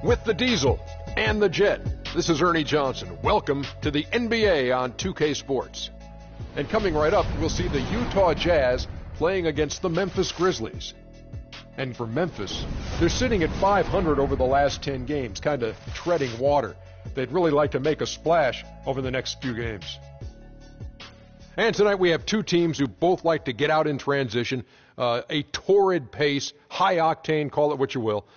with the Diesel and the Jet. This is Ernie Johnson. Welcome to the NBA on 2K Sports. And coming right up, we'll see the Utah Jazz playing against the Memphis Grizzlies. And for Memphis, they're sitting at 500 over the last 10 games, kind of treading water. They'd really like to make a splash over the next few games. And tonight we have two teams who both like to get out in transition, a torrid pace, high octane, call it what you will.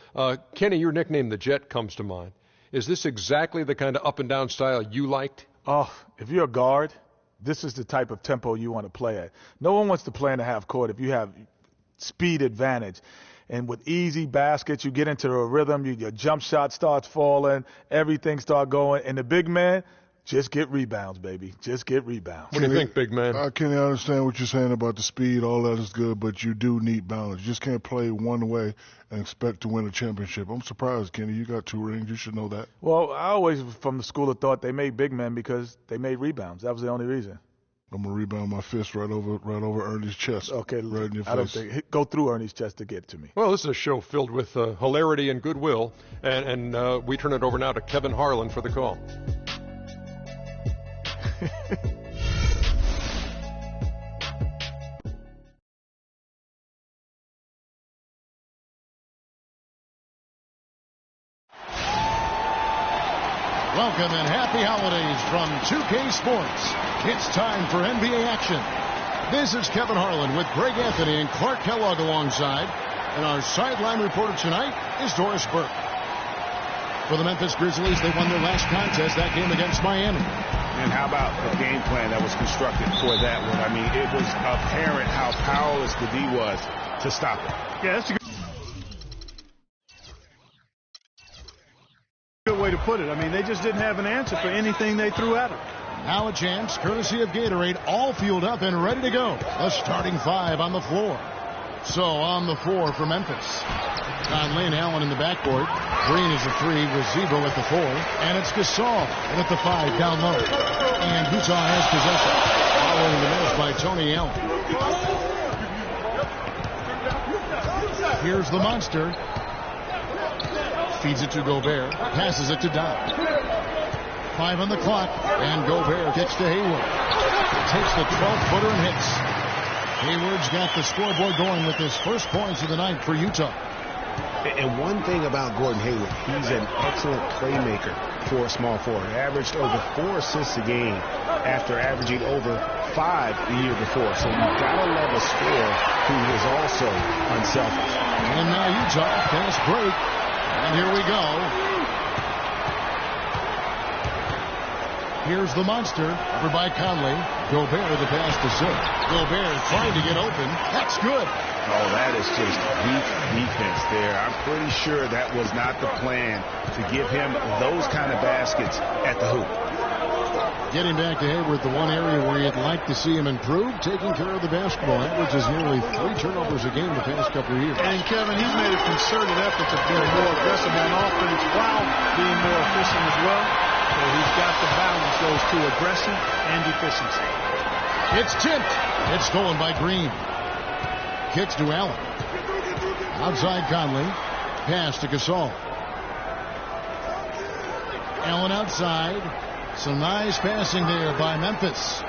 Kenny, your nickname, the Jet, comes to mind. Is this exactly the kind of up and down style you liked? Oh, if you're a guard, this is the type of tempo you want to play at. No one wants to play in the half court if you have speed advantage. And with easy baskets, you get into a rhythm, your jump shot starts falling, everything starts going. And the big man, just get rebounds, baby. Just get rebounds. What do you think, big man? Kenny, I understand what you're saying about the speed. All that is good, but you do need balance. You just can't play one way and expect to win a championship. I'm surprised, Kenny. You got 2 rings. You should know that. Well, I always was from the school of thought they made big men because they made rebounds. That was the only reason. I'm going to rebound my fist right over Ernie's chest. Okay, right in your face. I don't think, go through Ernie's chest to get to me. Well, this is a show filled with hilarity and goodwill, and we turn it over now to Kevin Harlan for the call. Welcome and happy holidays from 2K Sports. It's time for NBA action. This is Kevin Harlan with Greg Anthony and Clark Kellogg alongside. And our sideline reporter tonight is Doris Burke. For the Memphis Grizzlies, they won their last contest, that game against Miami. And how about the game plan that was constructed for that one? I mean, it was apparent how powerless the D was to stop it. Yeah, that's a good way to put it. I mean, they just didn't have an answer for anything they threw at them. Now a chance, courtesy of Gatorade, all fueled up and ready to go. The starting 5 on the floor. So on the floor for Memphis. Conley and Allen in the backcourt. Green is the 3 with Zebo at the 4. And it's Gasol at the 5 down low. And Utah has possession. Following the miss by Tony Allen. Here's the monster. Feeds it to Gobert. Passes it to Dodd. 5 on the clock. And Gobert gets to Hayward. Takes the 12-footer and hits. Hayward's got the scoreboard going with his first points of the night for Utah. And one thing about Gordon Hayward, he's an excellent playmaker for a small forward. Averaged over 4 assists a game after averaging over 5 the year before. So you've got to love a scorer who is also unselfish. And now Utah, fast break. And here we go. Here's the monster, over by Conley. Gobert, the pass to Zook. Gobert trying to get open. That's good. Oh, that is just weak defense there. I'm pretty sure that was not the plan to give him those kind of baskets at the hoop. Getting back to Hayward, the one area where you'd like to see him improve, taking care of the basketball. Averages nearly 3 turnovers a game the past couple of years. And Kevin, he's made a concerted effort to be more aggressive on offense while being more efficient as well. So he's got to balance those two, aggression and efficiency. It's tipped. It's stolen by Green. Kicks to Allen. Outside Conley. Pass to Gasol. Allen outside. Some nice passing there by Memphis.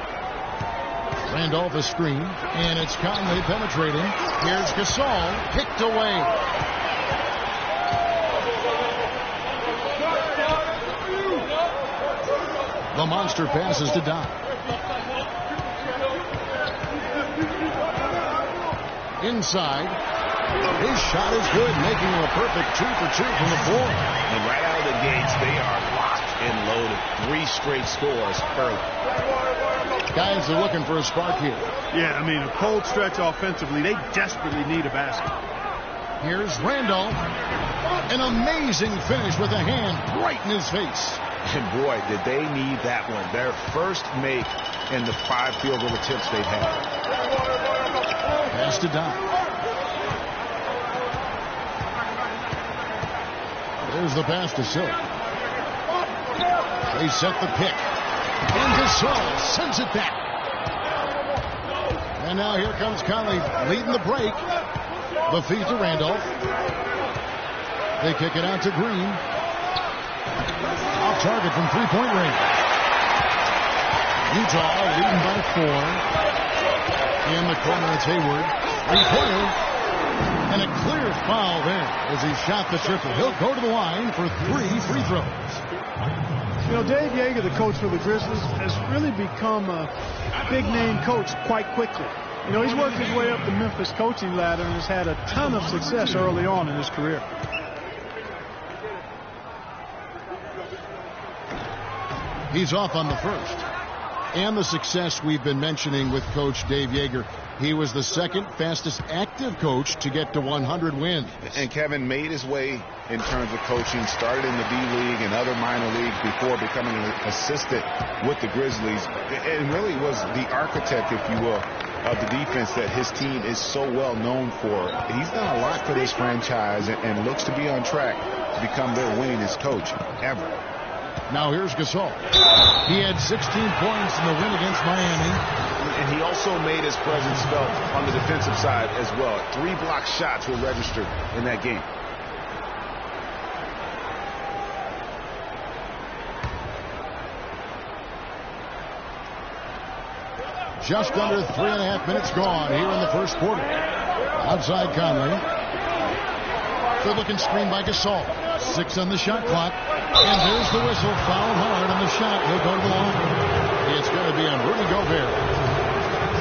Randolph a screen. And it's Conley penetrating. Here's Gasol. Kicked away. The monster passes to Dodd. Inside. His shot is good, making him a perfect 2 for 2 from the floor. And right out of the gates, they are locked and loaded. 3 straight scores early. Guys are looking for a spark here. Yeah, I mean, a cold stretch offensively. They desperately need a basket. Here's Randolph. An amazing finish with a hand right in his face. And boy, did they need that one. Their first make in the 5 field goal attempts they've had. Pass to Dodd. There's the pass to Silk. They set the pick. And Gasol sends it back. And now here comes Conley leading the break. The feed to Randolph. They kick it out to Green. Off target from three-point range. Utah leading by 4. In the corner, it's Hayward. Three-pointer. And a clear foul there as he shot the triple. He'll go to the line for 3 free throws. You know, Dave Joerger, the coach for the Grizzlies, has really become a big-name coach quite quickly. You know, he's worked his way up the Memphis coaching ladder and has had a ton of success early on in his career. He's off on the first. And the success we've been mentioning with Coach Dave Joerger. He was the second fastest active coach to get to 100 wins. And Kevin made his way in terms of coaching, started in the D-League and other minor leagues before becoming an assistant with the Grizzlies. And really was the architect, if you will, of the defense that his team is so well known for. He's done a lot for this franchise and looks to be on track to become their winningest coach ever. Now here's Gasol. He had 16 points in the win against Miami. And he also made his presence felt on the defensive side as well. 3 block shots were registered in that game. Just under 3.5 minutes gone here in the first quarter. Outside Conley. Good looking screen by Gasol. 6 on the shot clock. And there's the whistle. Foul hard on the shot. He'll go to the line. It's going to be on Rudy Gobert.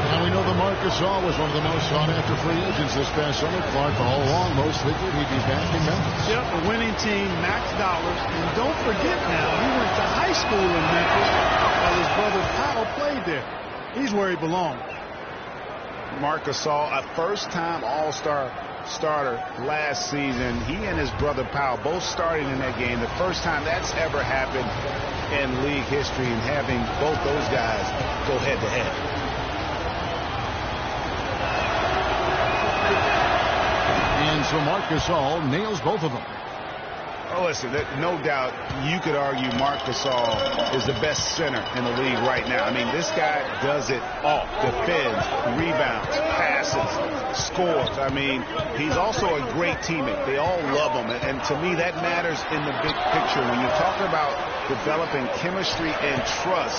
And we know that Marc Gasol was one of the most sought-after free agents this past summer. Clark all along most figured he'd be back in Memphis. Yep, a winning team, max dollars. And don't forget now, he went to high school in Memphis while his brother Powell played there. He's where he belonged. Marc Gasol, a first-time All-Star starter last season. He and his brother Powell both starting in that game. The first time that's ever happened in league history, and having both those guys go head-to-head. And so Marc Gasol nails both of them. Oh, listen, no doubt you could argue Marc Gasol is the best center in the league right now. I mean, this guy does it all. Defends, rebounds, passes, scores. I mean, he's also a great teammate. They all love him. And to me, that matters in the big picture. When you talk about developing chemistry and trust,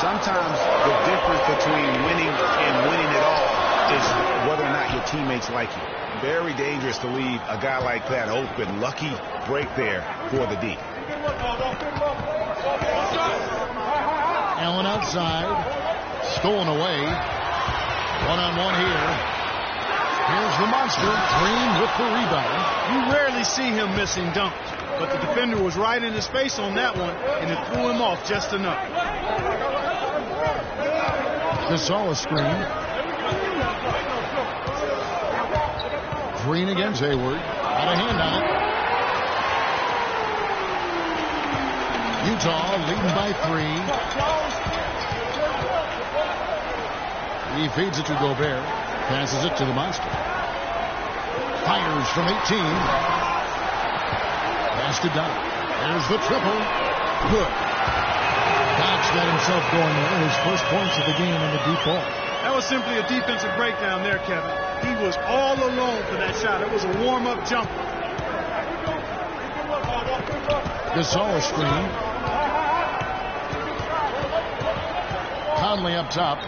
sometimes the difference between winning and winning it all is whether or not your teammates like you. Very dangerous to leave a guy like that open. Lucky break there for the D. Allen outside. Stolen away. One-on-one here. Here's the monster. Green with the rebound. You rarely see him missing dunks. But the defender was right in his face on that one, and it threw him off just enough. Gasol a screen. Green against Hayward. Got a hand on it. Utah leading by 3. He feeds it to Gobert. Passes it to the monster. Fires from 18. Pass to Doc. There's the triple. Good. Doc's got himself going there. His first points of the game in the deep ball. That was simply a defensive breakdown there, Kevin. He was all alone for that shot. It was a warm-up jumper. Gasol a screen. Conley up top.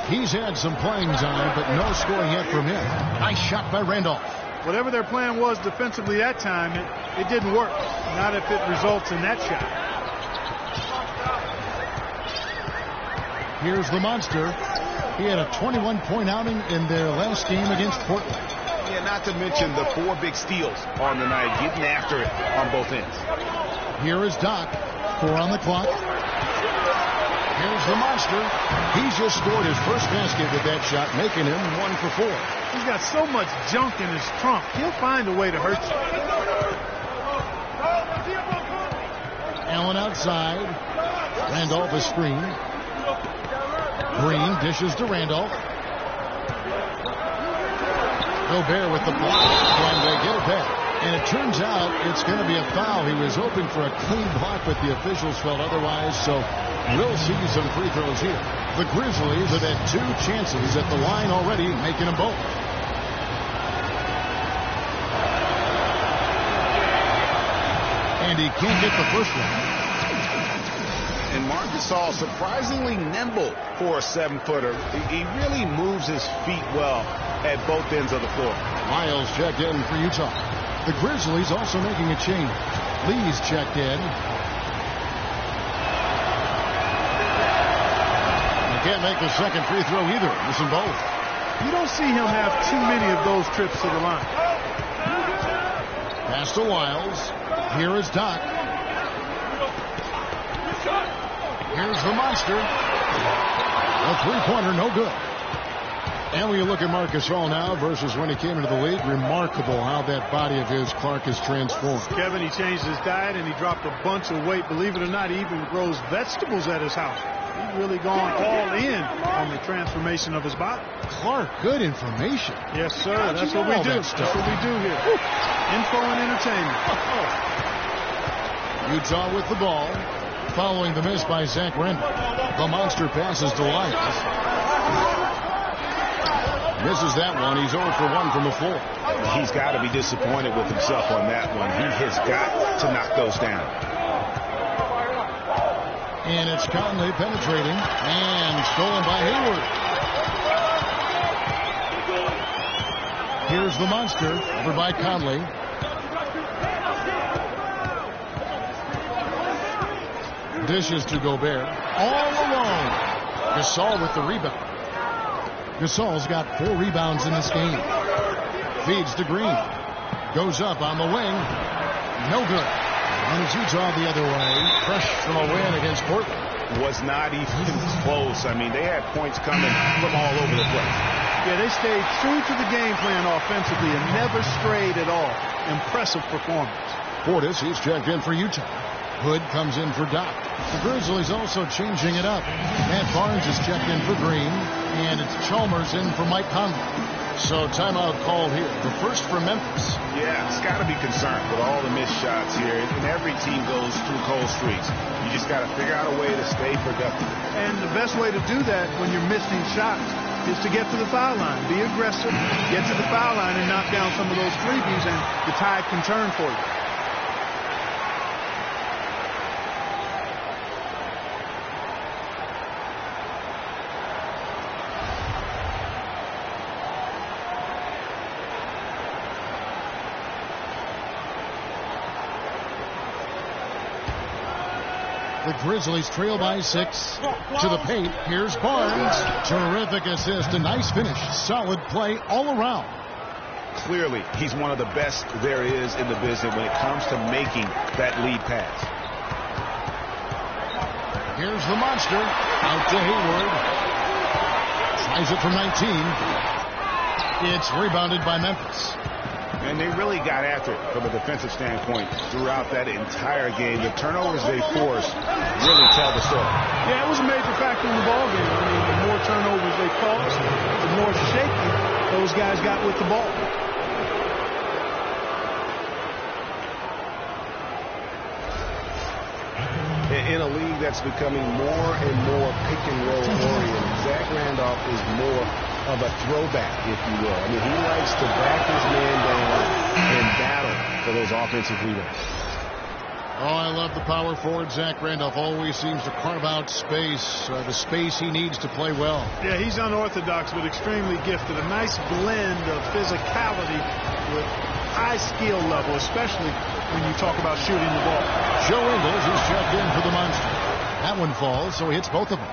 He's had some playing time, but no scoring yet from him. Nice shot by Randolph. Whatever their plan was defensively that time, it didn't work. Not if it results in that shot. Here's the monster. He had a 21-point outing in their last game against Portland. Yeah, not to mention the 4 big steals on the night, getting after it on both ends. Here is Doc. 4 on the clock. Here's the monster. He's just scored his first basket with that shot, making him 1 for 4. He's got so much junk in his trunk. He'll find a way to hurt you. Allen outside. Randolph a screen. Green dishes to Randolph. Gobert with the block. Trying to get it back. And it turns out it's going to be a foul. He was hoping for a clean block, but the officials felt otherwise. So we'll see some free throws here. The Grizzlies have had 2 chances at the line already, making them both. And he can't get the first one. And Marc Gasol, surprisingly nimble for a 7-footer. He really moves his feet well at both ends of the floor. Miles checked in for Utah. The Grizzlies also making a change. Lee's checked in. He can't make the second free throw either. Missing both. You don't see him have too many of those trips to the line. Pass to Wiles. Here is Doc. Here's the monster. A three-pointer, no good. And when you look at Marc Gasol now versus when he came into the league, remarkable how that body of his, Clark, has transformed. Kevin, he changed his diet and he dropped a bunch of weight. Believe it or not, he even grows vegetables at his house. He's really gone all in on the transformation of his body. Clark, good information. Yes, sir. That's what we do. That's what we do here. Info and entertainment. Utah with the ball. Following the miss by Zach Randolph. The monster passes to Lyles. Misses that one. He's 0 for 1 from the floor. He's got to be disappointed with himself on that one. He has got to knock those down. And it's Conley penetrating. And stolen by Hayward. Here's the monster. Over by Conley. Dishes to Gobert. All alone. Gasol with the rebound. Gasol's got 4 rebounds in this game. Feeds to Green. Goes up on the wing. No good. And it's Utah the other way. Fresh from a win against Portland. Was not even close. I mean, they had points coming from all over the place. Yeah, they stayed true to the game plan offensively and never strayed at all. Impressive performance. Portis, he's checked in for Utah. Hood comes in for Doc. The Grizzlies also changing it up. Matt Barnes is checked in for Green. And it's Chalmers in for Mike Conley. So timeout called here. The first for Memphis. Yeah, it's got to be concerned with all the missed shots here. And every team goes through cold streaks. You just got to figure out a way to stay productive. And the best way to do that when you're missing shots is to get to the foul line. Be aggressive, get to the foul line, and knock down some of those freebies, and the tide can turn for you. The Grizzlies trail by 6 to the paint. Here's Barnes. Terrific assist. A nice finish. Solid play all around. Clearly, he's one of the best there is in the business when it comes to making that lead pass. Here's the monster. Out to Hayward. Tries it from 19. It's rebounded by Memphis. And they really got after it from a defensive standpoint throughout that entire game. The turnovers they forced really tell the story. Yeah, it was a major factor in the ballgame. I mean, the more turnovers they caused, the more shaky those guys got with the ball. In a league that's becoming more and more pick and roll oriented, Zach Randolph is more of a throwback, if you will. I mean, he likes to back his man down and battle for those offensive rebounds. Oh, I love the power forward. Zach Randolph always seems to carve out space, the space he needs to play well. Yeah, he's unorthodox but extremely gifted. A nice blend of physicality with high skill level, especially when you talk about shooting the ball. Joe Ingles is checked in for the monster. That one falls, so he hits both of them.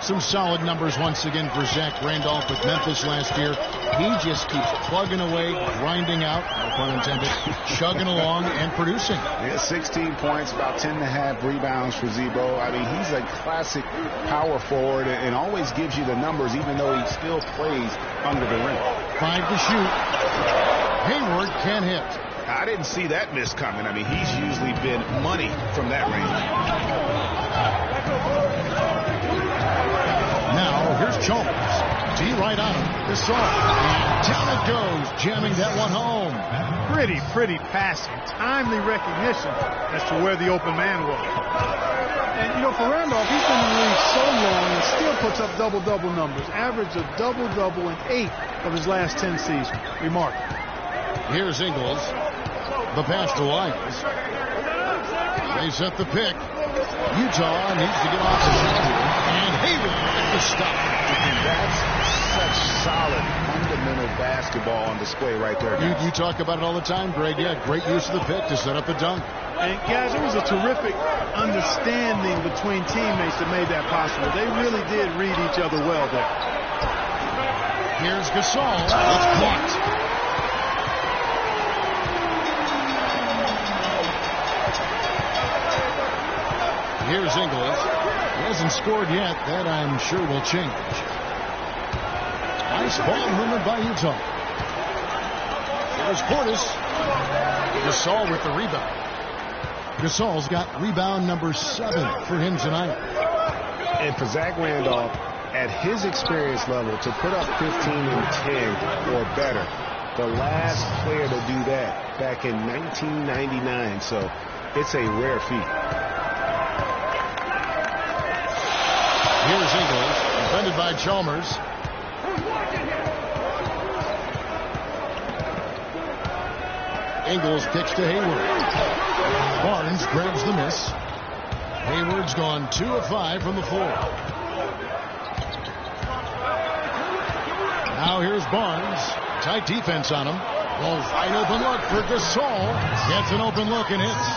Some solid numbers once again for Zach Randolph with Memphis last year. He just keeps plugging away, grinding out, no pun intended, chugging along and producing. Yeah, 16 points, about 10.5 rebounds for Z-Bo. I mean, he's a classic power forward and always gives you the numbers even though he still plays under the rim. 5 to shoot. Hayward can't hit. I didn't see that miss coming. I mean, he's usually been money from that range. Now, here's Chalmers. D right on him. Gasol. And down it goes, jamming that one home. Pretty passing. Timely recognition as to where the open man was. And, you know, for Randolph, he's been in the league so long and still puts up double-double numbers. Average of double-double in 8 of his last 10 seasons. Remarkable. Here's Ingles. The pass to Lyles. They set the pick. Utah needs to get off the shot here. And Hayward at the stop. And that's such solid, fundamental basketball on display right there, guys. You talk about it all the time, Greg. Yeah, great use of the pick to set up the dunk. And guys, it was a terrific understanding between teammates that made that possible. They really did read each other well there. Here's Gasol. It's blocked. Here's Ingles. He hasn't scored yet. That, I'm sure, will change. Nice ball movement by Utah. Here's Portis. Gasol with the rebound. Gasol's got rebound number 7 for him tonight. And for Zach Randolph, at his experience level, to put up 15 and 10 or better, the last player to do that back in 1999. So it's a rare feat. Here's Ingles, defended by Chalmers. Ingles kicks to Hayward. Barnes grabs the miss. Hayward's gone 2 of 5 from the floor. Now here's Barnes. Tight defense on him. Oh, wide open look for Gasol. Gets an open look and hits.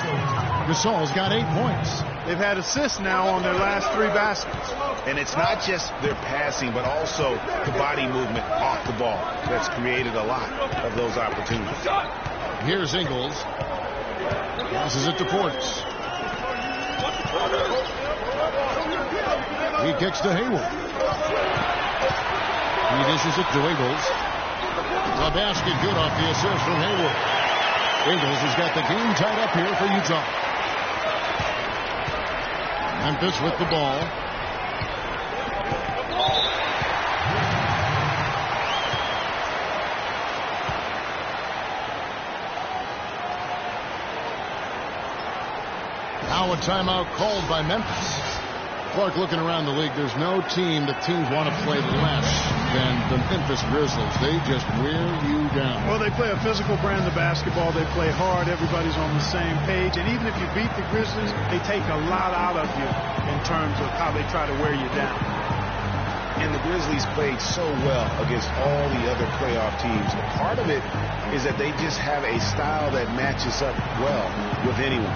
Gasol's got 8 points. They've had assists now on their last 3 baskets. And it's not just their passing, but also the body movement off the ball that's created a lot of those opportunities. Here's Ingles. Passes it to Portis. He kicks to Hayward. He dishes it to Ingles. The basket good off the assist from Hayward. Ingles has got the game tied up here for Utah. Memphis with the ball. Now a timeout called by Memphis. Clark, looking around the league, there's no team that teams want to play less than the Memphis Grizzlies. They just wear you down. Well, they play a physical brand of basketball. They play hard. Everybody's on the same page. And even if you beat the Grizzlies, they take a lot out of you in terms of how they try to wear you down. And the Grizzlies played so well against all the other playoff teams. Part of it is that they just have a style that matches up well with anyone.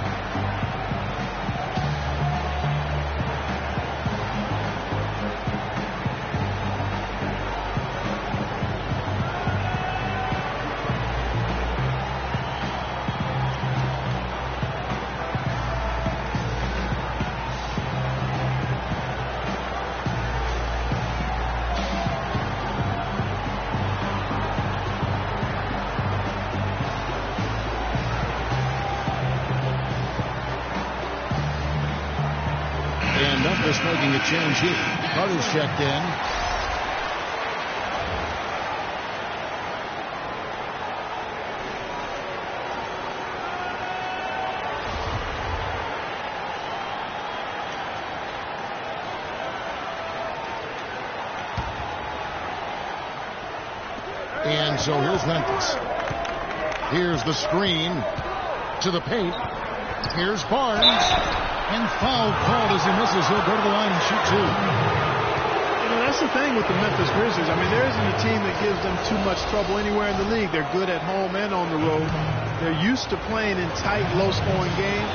Making a change here. Carter's checked in. And so here's Memphis. Here's the screen to the paint. Here's Barnes. And foul called as he misses. He'll go to the line and shoot 2. You know, that's the thing with the Memphis Grizzlies. I mean, there isn't a team that gives them too much trouble anywhere in the league. They're good at home and on the road. They're used to playing in tight, low-scoring games,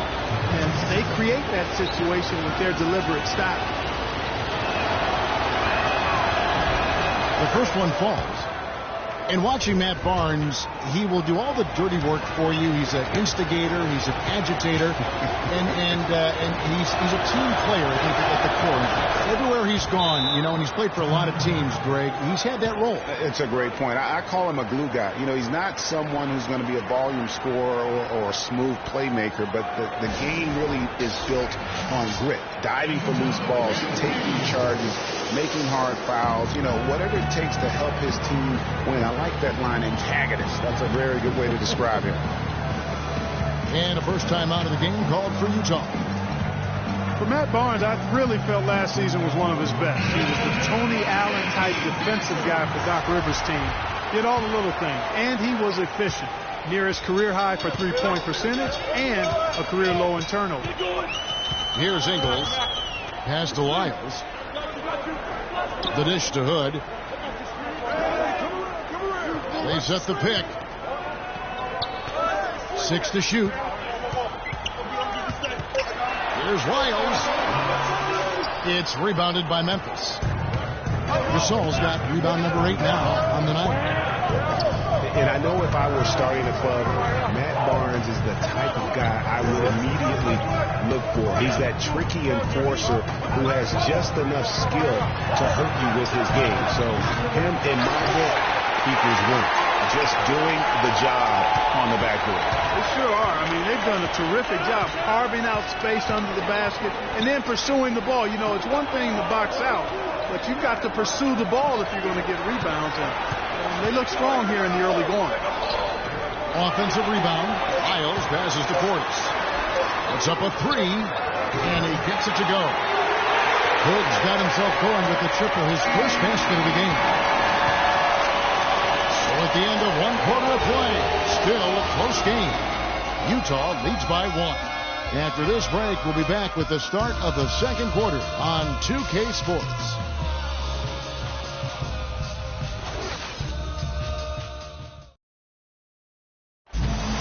and they create that situation with their deliberate style. The first one falls. And watching Matt Barnes, he will do all the dirty work for you. He's an instigator. He's an agitator. And he's a team player, I think, at the core. Everywhere he's gone, you know, and he's played for a lot of teams, Greg, he's had that role. It's a great point. I call him a glue guy. You know, he's not someone who's going to be a volume scorer or a smooth playmaker, but the game really is built on grit. Diving for loose balls, taking charges, making hard fouls, you know, whatever it takes to help his team win. I like that line, antagonist. That's a very good way to describe him. And a first time out of the game called for Utah. For Matt Barnes, I really felt last season was one of his best. He was the Tony Allen-type defensive guy for Doc Rivers' team. Did all the little things, and he was efficient. near his career high for three-point percentage and a career low in turnover. Here's Ingles. Pass to Wiles. The dish to Hood. They set the pick. 6 to shoot. Here's Wiles. It's rebounded by Memphis. Gasol's got rebound number 8 now on the night. And I know if I were starting a club, Matt Barnes is the type of guy I would immediately look for. He's that tricky enforcer who has just enough skill to hurt you with his game. So him, in my book, equals winner. Just doing the job on the backboard. They sure are. I mean, they've done a terrific job carving out space under the basket and then pursuing the ball. You know, it's one thing to box out, but you've got to pursue the ball if you're going to get rebounds. And they look strong here in the early going. Offensive rebound. Wiles passes to Portis. It's up a 3, and he gets it to go. Hood's got himself going with the triple, his first basket of the game. So at the end of 1 quarter of play, still a close game. Utah leads by 1. After this break, we'll be back with the start of the second quarter on 2K Sports.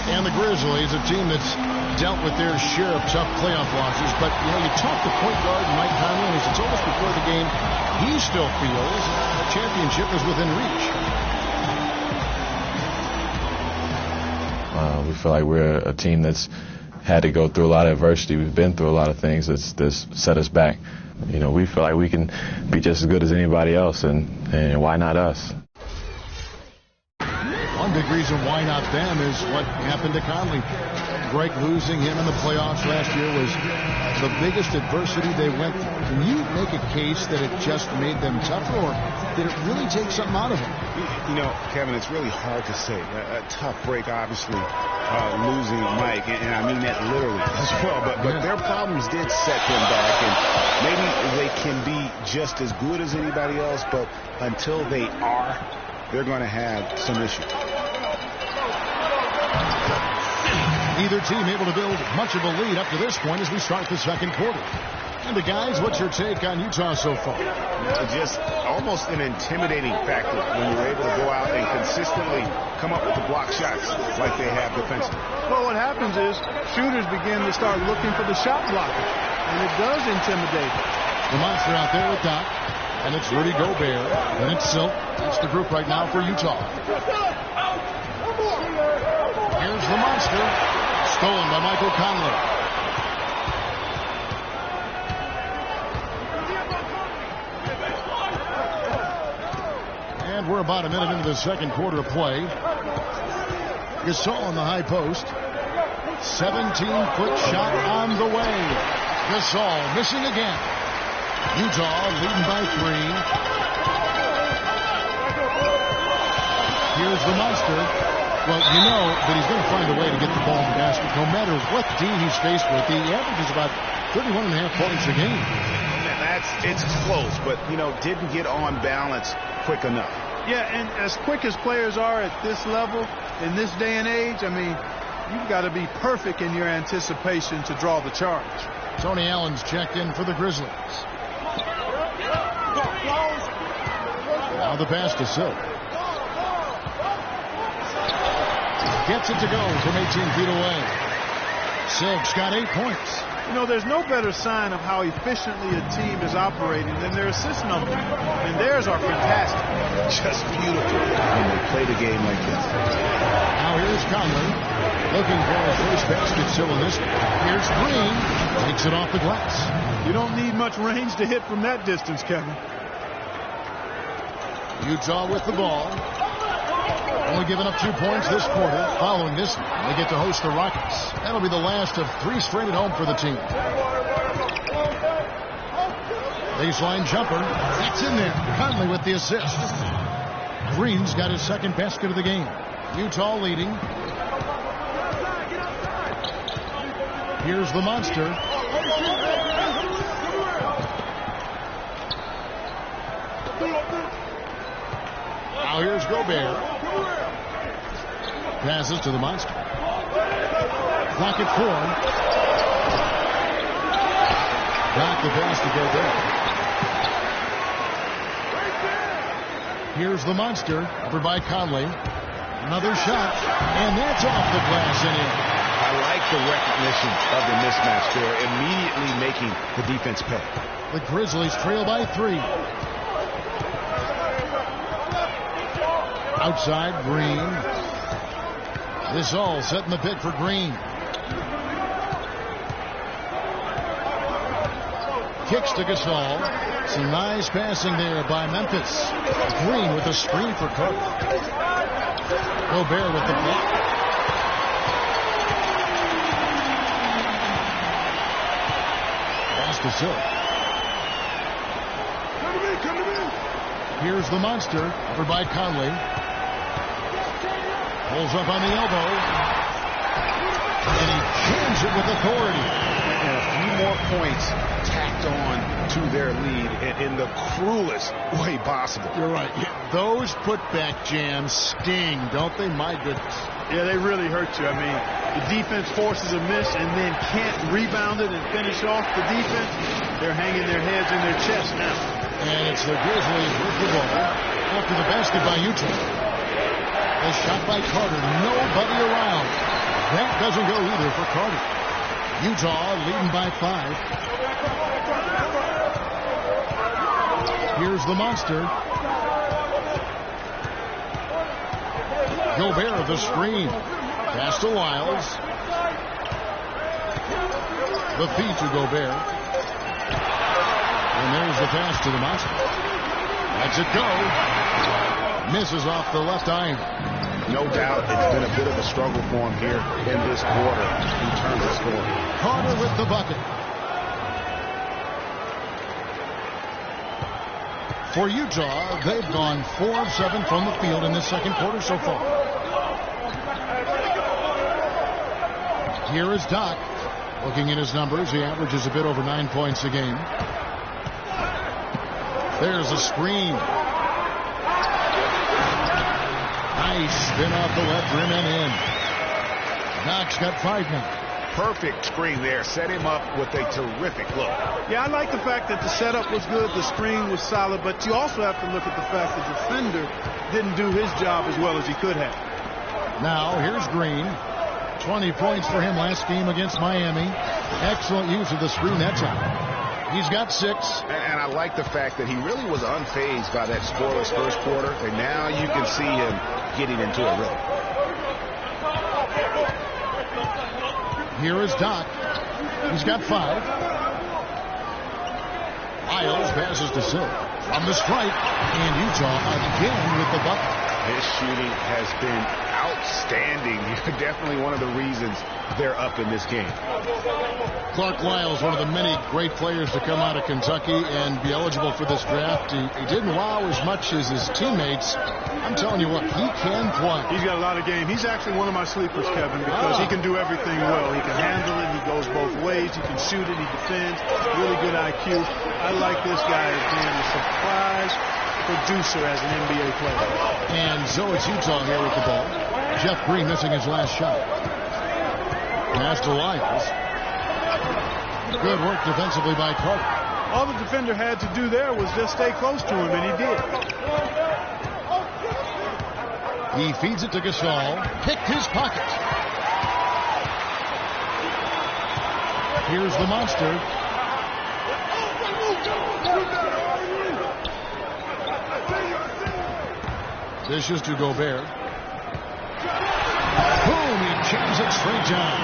And the Grizzlies, a team that's dealt with their share of tough playoff losses. But, you know, you talk to point guard Mike Conley, and he told us before the game, he still feels the championship is within reach. We feel like we're a team that's had to go through a lot of adversity. We've been through a lot of things that's set us back. You know, we feel like we can be just as good as anybody else, and why not us? One big reason why not them is what happened to Conley. Greg losing him in the playoffs last year was the biggest adversity they went through. Can you make a case that it just made them tougher, or did it really take something out of them? You know, Kevin, it's really hard to say. A tough break, obviously, losing Mike, and I mean that literally as well. But their problems did set them back, and maybe they can be just as good as anybody else, but until they are, they're going to have some issues. Neither team able to build much of a lead up to this point as we start the second quarter. And the guys, what's your take on Utah so far? Just almost an intimidating factor when you're able to go out and consistently come up with the block shots like they have defensively. Well, what happens is shooters begin to start looking for the shot blocker, and it does intimidate them. The monster out there with Doc, and it's Rudy Gobert, and it's Silk. That's the group right now for Utah. Here's the monster, stolen by Michael Conley. And we're about a minute into the second quarter of play. Gasol on the high post. 17-foot shot on the way. Gasol missing again. Utah leading by 3. Here's the monster. Well, you know that he's going to find a way to get the ball in the basket. No matter what team he's faced with, he averages about 31.5 points a game. It's close, but, you know, didn't get on balance quick enough. Yeah, and as quick as players are at this level, in this day and age, I mean, you've got to be perfect in your anticipation to draw the charge. Tony Allen's checked in for the Grizzlies. Now the pass to Silk. Gets it to go from 18 feet away. Silk's got 8 points. You know, there's no better sign of how efficiently a team is operating than their assist numbers. And theirs are fantastic. Just beautiful when they play the game like this. Now here's Conley looking for his first basket still in this. Here's Green. Takes it off the glass. You don't need much range to hit from that distance, Kevin. Utah with the ball. Only giving up 2 points this quarter. Following this, they get to host the Rockets. That'll be the last of 3 straight at home for the team. Baseline jumper. That's in there. Conley with the assist. Green's got his second basket of the game. Utah leading. Here's the monster. Now here's Gobert. Passes to the Monster. Clock at 4. Got the pass to Gobert. Here's the Monster. Over by Conley. Another shot. And that's off the glass and in. I like the recognition of the mismatch there, immediately making the defense pay. The Grizzlies trail by 3. Outside, Green. This all setting the pick for Green. Kicks to Gasol. Some nice passing there by Memphis. Green with a screen for Cook. Gobert with the block. Pass to Silk. Here's the Monster. Over by Conley. Pulls up on the elbow. And he jams it with authority. And a few more points tacked on to their lead in the cruelest way possible. You're right. Those putback jams sting, don't they? My goodness. Yeah, they really hurt you. I mean, the defense forces a miss and then can't rebound it and finish off the defense. They're hanging their heads in their chest now. And it's the Grizzlies with the ball. Up to the basket by Utah. A shot by Carter. Nobody around. That doesn't go either for Carter. Utah leading by 5. Here's the Monster. Gobert of the screen. Pass to Wiles. The feed to Gobert. And there's the pass to the Monster. Lets it go. Misses off the left iron. No doubt it's been a bit of a struggle for him here in this quarter in terms of scoring. Carter with the bucket. For Utah, they've gone 4 of 7 from the field in this second quarter so far. Here is Doc. Looking at his numbers, he averages a bit over 9 points a game. There's a screen. Nice spin off the left rim and in. Doc's got 5 now. Perfect screen there. Set him up with a terrific look. Yeah, I like the fact that the setup was good, the screen was solid, but you also have to look at the fact the defender didn't do his job as well as he could have. Now, here's Green. 20 points for him last game against Miami. Excellent use of the screen that time. He's got 6. And I like the fact that he really was unfazed by that scoreless first quarter, and now you can see him getting into a rhythm. Here is Doc. He's got 5. Wiles passes to Silk. From the stripe, and Utah again with the bucket. His shooting has been outstanding. Definitely one of the reasons they're up in this game. Clark Wiles, one of the many great players to come out of Kentucky and be eligible for this draft. He didn't wow as much as his teammates. I'm telling you what, he can play. He's got a lot of game. He's actually one of my sleepers, Kevin, because he can do everything well. He can handle it. He goes both ways. He can shoot it. He defends. Really good IQ. I like this guy as being a surprise producer as an NBA player. And so it's Utah here with the ball. Jeff Green missing his last shot. Pass to Wiles. Good work defensively by Carter. All the defender had to do there was just stay close to him, and he did. He feeds it to Gasol. Picked his pocket. Here's the Monster. Dishes to Gobert. Boom! He jams it straight down.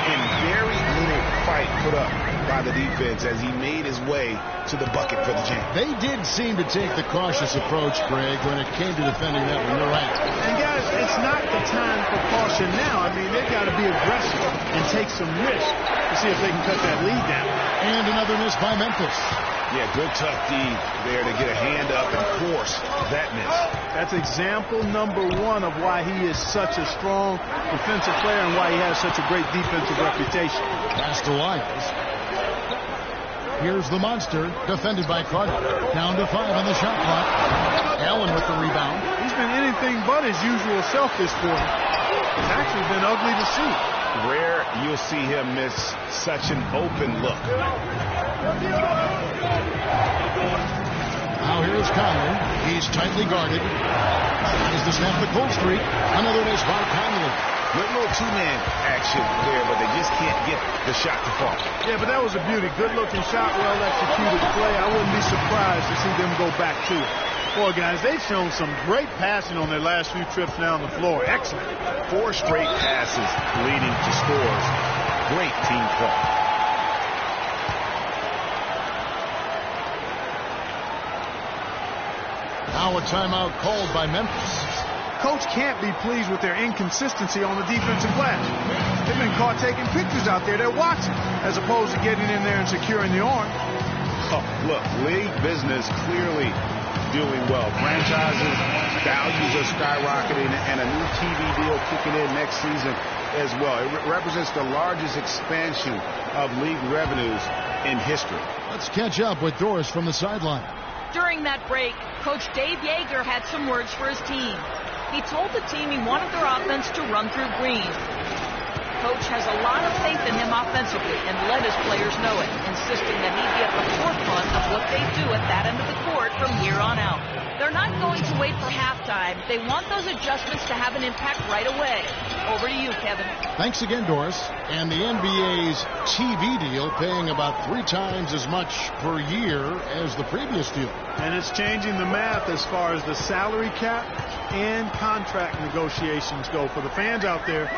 And very little fight put up by the defense as he made his way to the bucket for the jam. They did seem to take the cautious approach, Greg, when it came to defending that one. You're right. And guys, it's not the time for caution now. I mean, they've got to be aggressive and take some risk to see if they can cut that lead down. And another miss by Memphis. Yeah, good tough D there to get a hand up and force that miss. That's example number 1 of why he is such a strong defensive player and why he has such a great defensive reputation. Pass to Wiles. Here's the Monster, defended by Carter. Down to 5 on the shot clock. Allen with the rebound. He's been anything but his usual self this quarter. It's actually been ugly to see. Rare you'll see him miss such an open look. Now here's Conley. He's tightly guarded. Tries to snap the cold streak. Another miss by Conley. Good little two-man action there, but they just can't get the shot to fall. Yeah, but that was a beauty. Good-looking shot, well-executed play. I wouldn't be surprised to see them go back to it. Boy, guys, they've shown some great passing on their last few trips down the floor. Excellent. 4 straight passes leading to scores. Great team play. Now a timeout called by Memphis. Coach can't be pleased with their inconsistency on the defensive glass. They've been caught taking pictures out there. They're watching, as opposed to getting in there and securing the arm. Oh, look, league business clearly doing well. Franchises, values are skyrocketing, and a new TV deal kicking in next season as well. It represents the largest expansion of league revenues in history. Let's catch up with Doris from the sideline. During that break, Coach Dave Yeager had some words for his team. He told the team he wanted their offense to run through Green. Coach has a lot of faith in him offensively and let his players know it, insisting that he be at the forefront of what they do at that end of the court from here on out. They're not going to wait for halftime. They want those adjustments to have an impact right away. Over to you, Kevin. Thanks again, Doris. And the NBA's TV deal paying about 3 times as much per year as the previous deal. And it's changing the math as far as the salary cap and contract negotiations go. For the fans out there,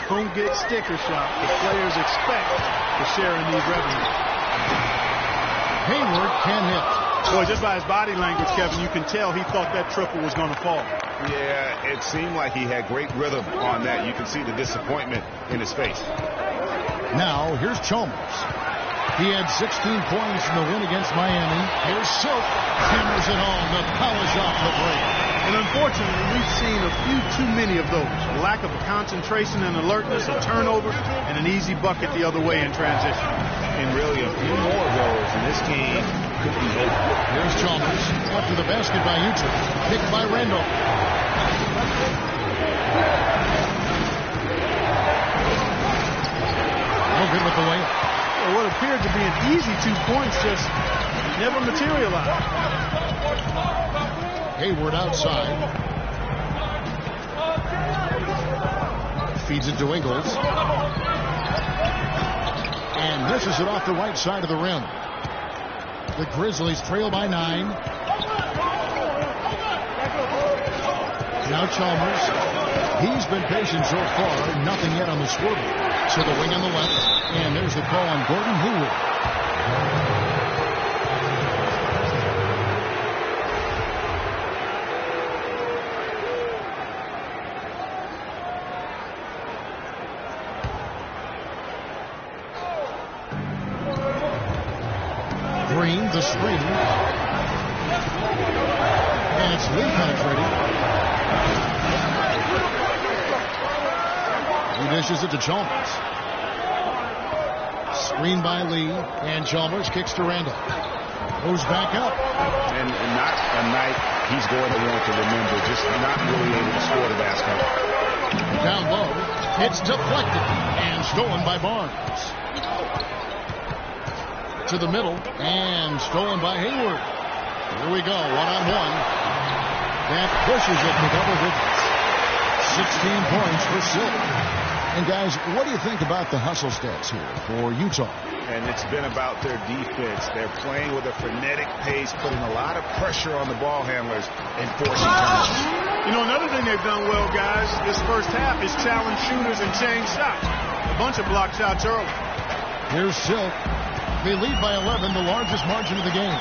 don't get sticker shock. The players expect to share in these revenues. Hayward can hit. Boy, just by his body language, Kevin, you can tell he thought that triple was going to fall. Yeah, it seemed like he had great rhythm on that. You can see the disappointment in his face. Now, here's Chalmers. He had 16 points in the win against Miami. Here's Silk. Hammers it home. The polish off the break. And unfortunately, we've seen a few too many of those. A lack of concentration and alertness, a turnover, and an easy bucket the other way in transition. And really, a few more of those in this game could be over. Here's Chalmers. Up to the basket by Utah. Picked by Randolph. No good with the layup. Well, what appeared to be an easy 2 points just never materialized. Hayward outside. Feeds it to Ingles. And misses it off the right side of the rim. The Grizzlies trail by 9. Now Chalmers. He's been patient so far. Nothing yet on the scoreboard. To the wing on the left. And there's the call on Gordon Hayward. Green, the screen. And it's Lee penetrating. He dishes it to Chalmers. Screen by Lee. And Chalmers kicks to Randall. Moves back up. And not a night he's going to want to remember. Just not really able to score the basket. Down low. It's deflected. And stolen by Barnes. To the middle, and stolen by Hayward. Here we go, one-on-one. That pushes it to double digits. 16 points for Silk. And guys, what do you think about the hustle stats here for Utah? And it's been about their defense. They're playing with a frenetic pace, putting a lot of pressure on the ball handlers and forcing turnovers. You know, another thing they've done well, guys, this first half is challenge shooters and change shots. A bunch of block shots early. Here's Silk. They lead by 11, the largest margin of the game.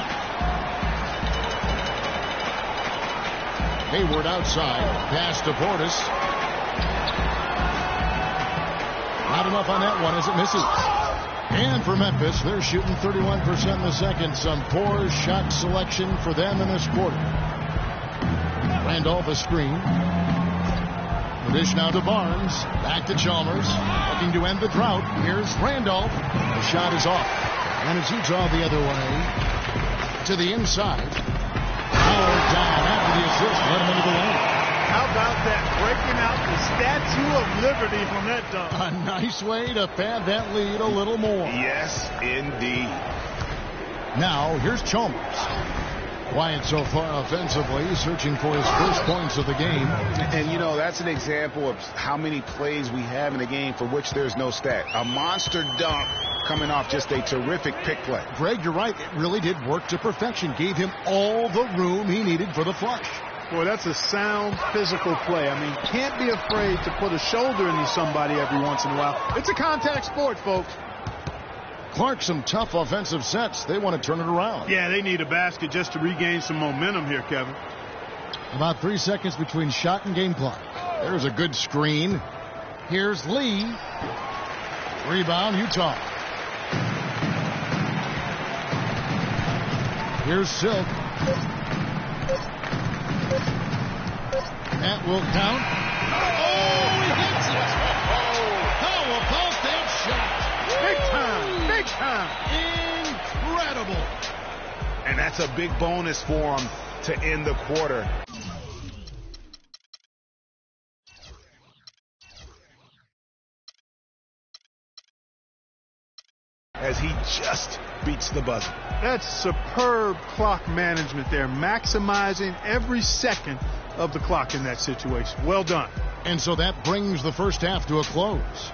Hayward outside. Pass to Portis. Not enough on that one as it misses. And for Memphis, they're shooting 31% in the second. Some poor shot selection for them in this quarter. Randolph a screen. The dish now to Barnes. Back to Chalmers. Looking to end the drought. Here's Randolph. The shot is off. And it's Utah the other way. To the inside. Howard down after the assist. Let him into the lane. How about that? Breaking out the Statue of Liberty from that dunk. A nice way to pad that lead a little more. Yes, indeed. Now, here's Chalmers. Quiet so far offensively, searching for his first points of the game. And, you know, that's an example of how many plays we have in a game for which there's no stat. A monster dunk coming off just a terrific pick play. Greg, you're right. It really did work to perfection. Gave him all the room he needed for the flush. Boy, that's a sound physical play. I mean, can't be afraid to put a shoulder into somebody every once in a while. It's a contact sport, folks. Clark, some tough offensive sets. They want to turn it around. Yeah, they need a basket just to regain some momentum here, Kevin. About 3 seconds between shot and game clock. There's a good screen. Here's Lee. Rebound, Utah. Here's Silk. That will count. Oh, he hits it! How about that shot? Big time! Big time! Incredible! And that's a big bonus for him to end the quarter. As he just beats the buzzer. That's superb clock management there, maximizing every second of the clock in that situation. Well done. And so that brings the first half to a close.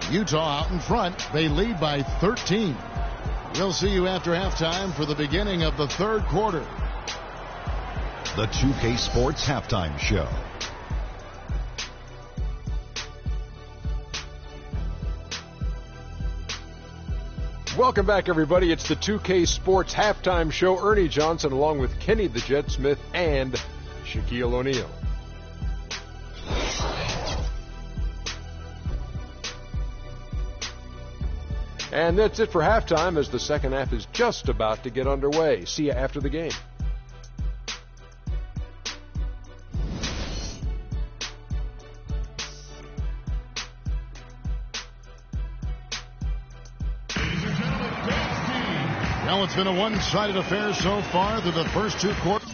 Utah out in front. They lead by 13. We'll see you after halftime for the beginning of the third quarter. The 2K Sports Halftime Show. Welcome back, everybody. It's the 2K Sports Halftime Show. Ernie Johnson along with Kenny the Jet Smith and Shaquille O'Neal. And that's it for halftime as the second half is just about to get underway. See you after the game. Well, it's been a one-sided affair so far through the first two quarters.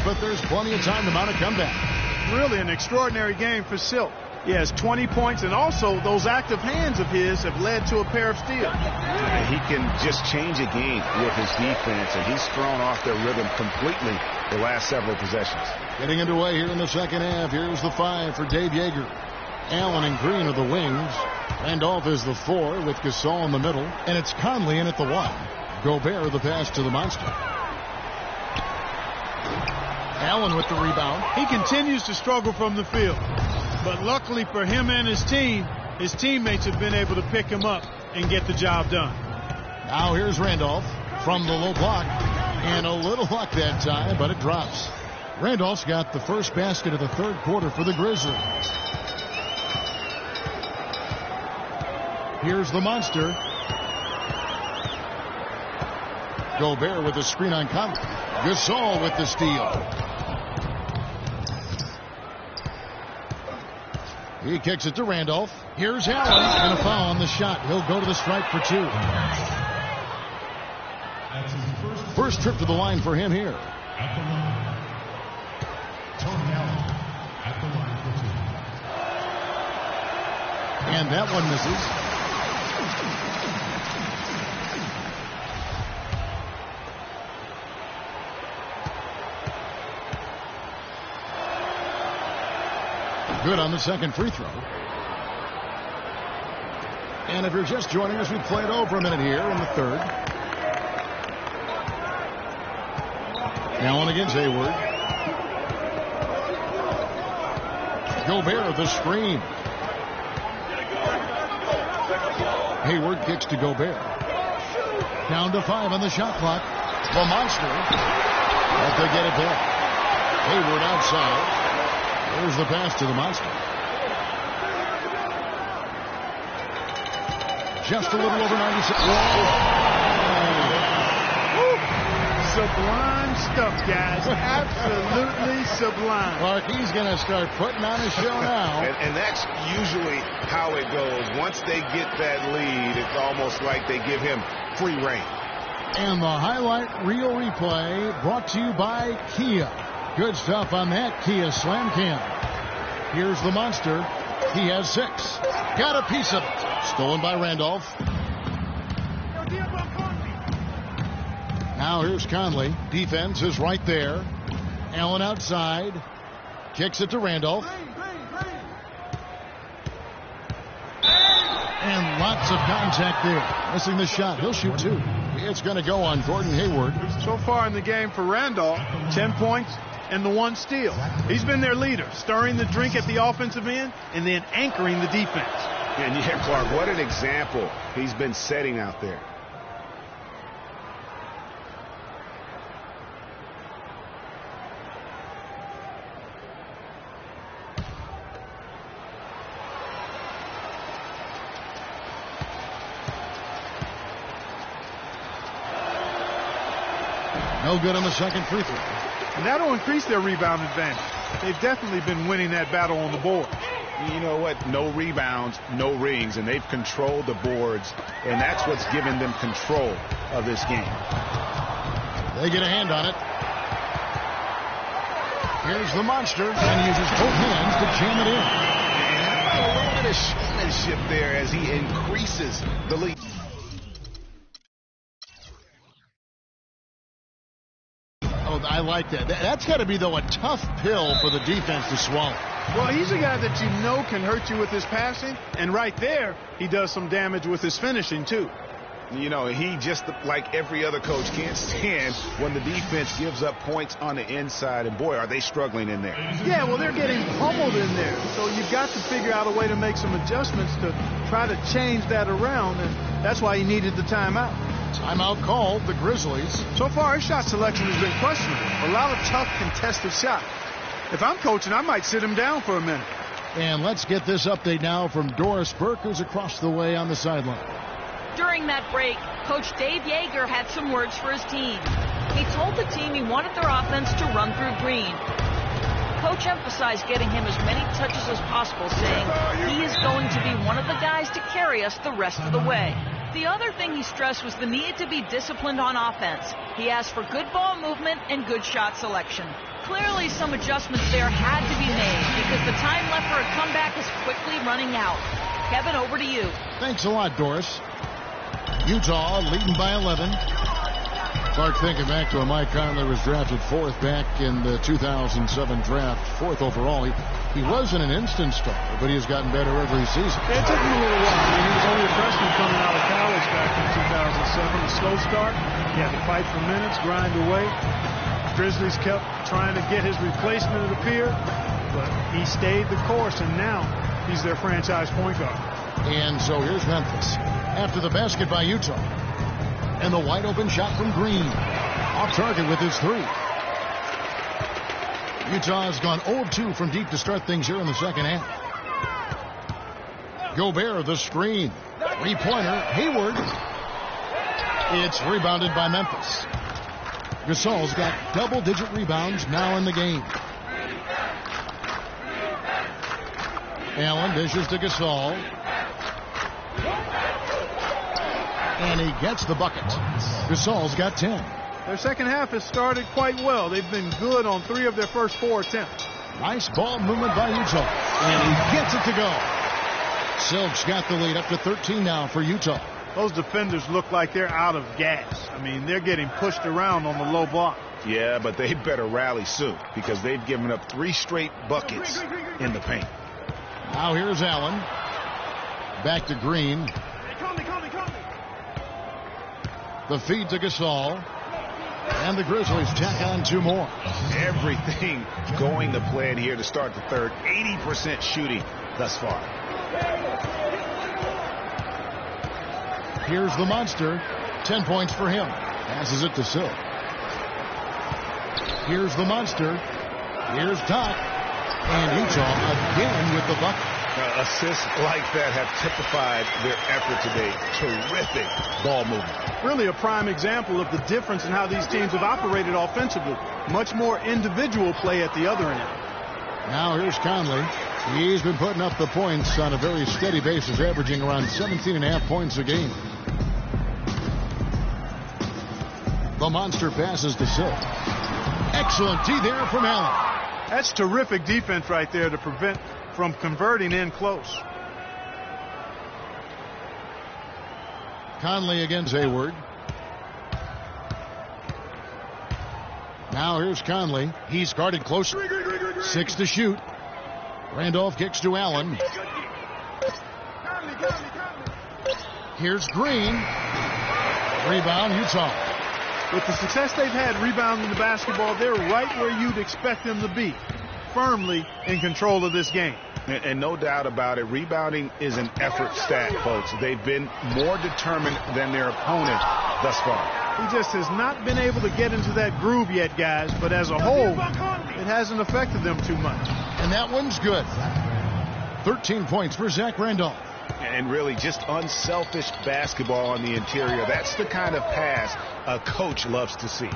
But there's plenty of time to mount a comeback. Really an extraordinary game for Silk. He has 20 points, and also those active hands of his have led to a pair of steals. He can just change a game with his defense, and he's thrown off their rhythm completely the last several possessions. Getting underway here in the second half. Here's the 5 for Dave Yeager. Allen and Green are the wings. Randolph is the 4 with Gasol in the middle. And it's Conley in at the 1. Gobert the pass to the monster. Allen with the rebound. He continues to struggle from the field. But luckily for him and his team, his teammates have been able to pick him up and get the job done. Now here's Randolph from the low block. And a little luck that time, but it drops. Randolph's got the first basket of the third quarter for the Grizzlies. Here's the monster. Gobert with the screen on Conley. Gasol with the steal. He kicks it to Randolph. Here's Allen, and a foul on the shot. He'll go to the stripe for 2. First trip to the line for him here. At the line, Tony Allen at the line for 2. And that one misses. Good on the second free throw. And if you're just joining us, we played over a minute here in the third. Allen against Hayward. Gobert the screen. Hayward kicks to Gobert. Down to 5 on the shot clock. The monster. But they get it back. Hayward outside. There's the pass to the monster. Just a little over 96. sublime stuff, guys. Absolutely sublime. Clark, he's going to start putting on a show now. And that's usually how it goes. Once they get that lead, it's almost like they give him free reign. And the highlight reel replay brought to you by Kia. Good stuff on that Kia Slam Cam. Here's the monster. He has 6. Got a piece of it. Stolen by Randolph. Now here's Conley. Defense is right there. Allen outside. Kicks it to Randolph. And lots of contact there. Missing the shot. He'll shoot 2. It's going to go on Gordon Hayward. So far in the game for Randolph, 10 points and the 1 steal. He's been their leader, stirring the drink at the offensive end and then anchoring the defense. And yeah, Clark, what an example he's been setting out there. No good on the second free throw. And that'll increase their rebound advantage. They've definitely been winning that battle on the board. You know what? No rebounds, no rings, and they've controlled the boards, and that's what's given them control of this game. They get a hand on it. Here's the monster, and he uses both hands to jam it in. And a little bit of showmanship there as he increases the lead. I like that. That's got to be, though, a tough pill for the defense to swallow. Well, he's a guy that you know can hurt you with his passing, and right there, he does some damage with his finishing, too. You know, he just, like every other coach, can't stand when the defense gives up points on the inside, and boy, are they struggling in there. Yeah, well, they're getting pummeled in there, so you've got to figure out a way to make some adjustments to try to change that around, and that's why he needed the timeout. Timeout called, the Grizzlies. So far, his shot selection has been questionable. A lot of tough, contested shots. If I'm coaching, I might sit him down for a minute. And let's get this update now from Doris Burke, who's across the way on the sideline. During that break, Coach Dave Yeager had some words for his team. He told the team he wanted their offense to run through Green. Coach emphasized getting him as many touches as possible, saying he is going to be one of the guys to carry us the rest of the way. The other thing he stressed was the need to be disciplined on offense. He asked for good ball movement and good shot selection. Clearly, some adjustments there had to be made because the time left for a comeback is quickly running out. Kevin, over to you. Thanks a lot, Doris. Utah leading by 11. Clark, thinking back to when Mike Conley was drafted 4th back in the 2007 draft, 4th overall. He wasn't an instant starter, but he has gotten better every season. It took him a little while. I mean, he was only a freshman coming out of college back in 2007. A slow start. He had to fight for minutes, grind away. Grizzlies kept trying to get his replacement, it appeared, but he stayed the course, and now he's their franchise point guard. And so here's Memphis. After the basket by Utah. And the wide open shot from Green. Off target with his 3. Utah has gone 0-2 from deep to start things here in the second half. Gobert, the screen. 3-pointer. Hayward. It's rebounded by Memphis. Gasol's got double-digit rebounds now in the game. Allen dishes to Gasol. And he gets the bucket. Gasol's got 10. Their second half has started quite well. They've been good on 3 of their first 4 attempts. Nice ball movement by Utah. And he gets it to go. Silk's got the lead up to 13 now for Utah. Those defenders look like they're out of gas. I mean, they're getting pushed around on the low block. Yeah, but they better rally soon because they've given up 3 straight buckets in the paint. Now here's Allen. Back to Green. The feed to Gasol. And the Grizzlies tack on 2 more. Everything going to plan here to start the third. 80% shooting thus far. Here's the monster. 10 points for him. Passes it to Silk. Here's the monster. Here's Doc. And Utah again with the bucket. Assists like that have typified their effort today. Terrific ball movement. Really a prime example of the difference in how these teams have operated offensively. Much more individual play at the other end. Now here's Conley. He's been putting up the points on a very steady basis, averaging around 17.5 points a game. The monster passes to Silk. Excellent D there from Allen. That's terrific defense right there to prevent from converting in close. Conley against Hayward. Now here's Conley. He's guarded close. 6 to shoot. Randolph kicks to Allen. Here's Green. Rebound, Utah. With the success they've had rebounding the basketball, they're right where you'd expect them to be, firmly in control of this game. And no doubt about it, rebounding is an effort stat, folks. They've been more determined than their opponent thus far. He just has not been able to get into that groove yet, guys, but as a whole, it hasn't affected them too much. And that one's good. 13 points for Zach Randolph. And really just unselfish basketball on the interior. That's the kind of pass a coach loves to see.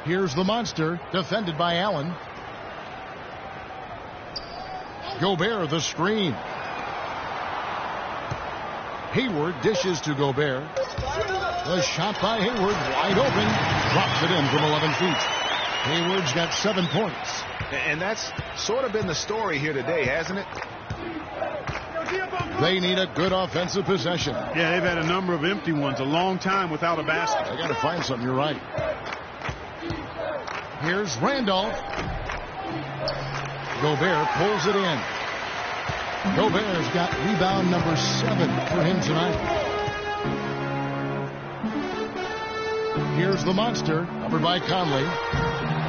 Here's the monster, defended by Allen. Gobert, the screen. Hayward dishes to Gobert. The shot by Hayward, wide open. Drops it in from 11 feet. Hayward's got 7 points. And that's sort of been the story here today, hasn't it? They need a good offensive possession. Yeah, they've had a number of empty ones, a long time without a basket. They got to find something, you're right. Here's Randolph. Gobert pulls it in. Gobert's got rebound number 7 for him tonight. Here's the monster, covered by Conley.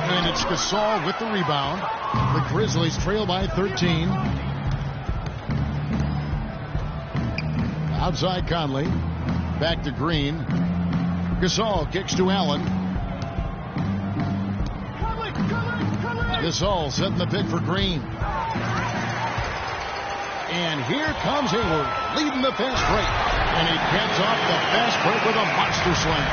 And it's Gasol with the rebound. The Grizzlies trail by 13. Outside Conley. Back to Green. Gasol kicks to Allen. Gasol setting the pick for Green. And here comes Hayward, leading the fast break. And he caps off the fast break with a monster slam.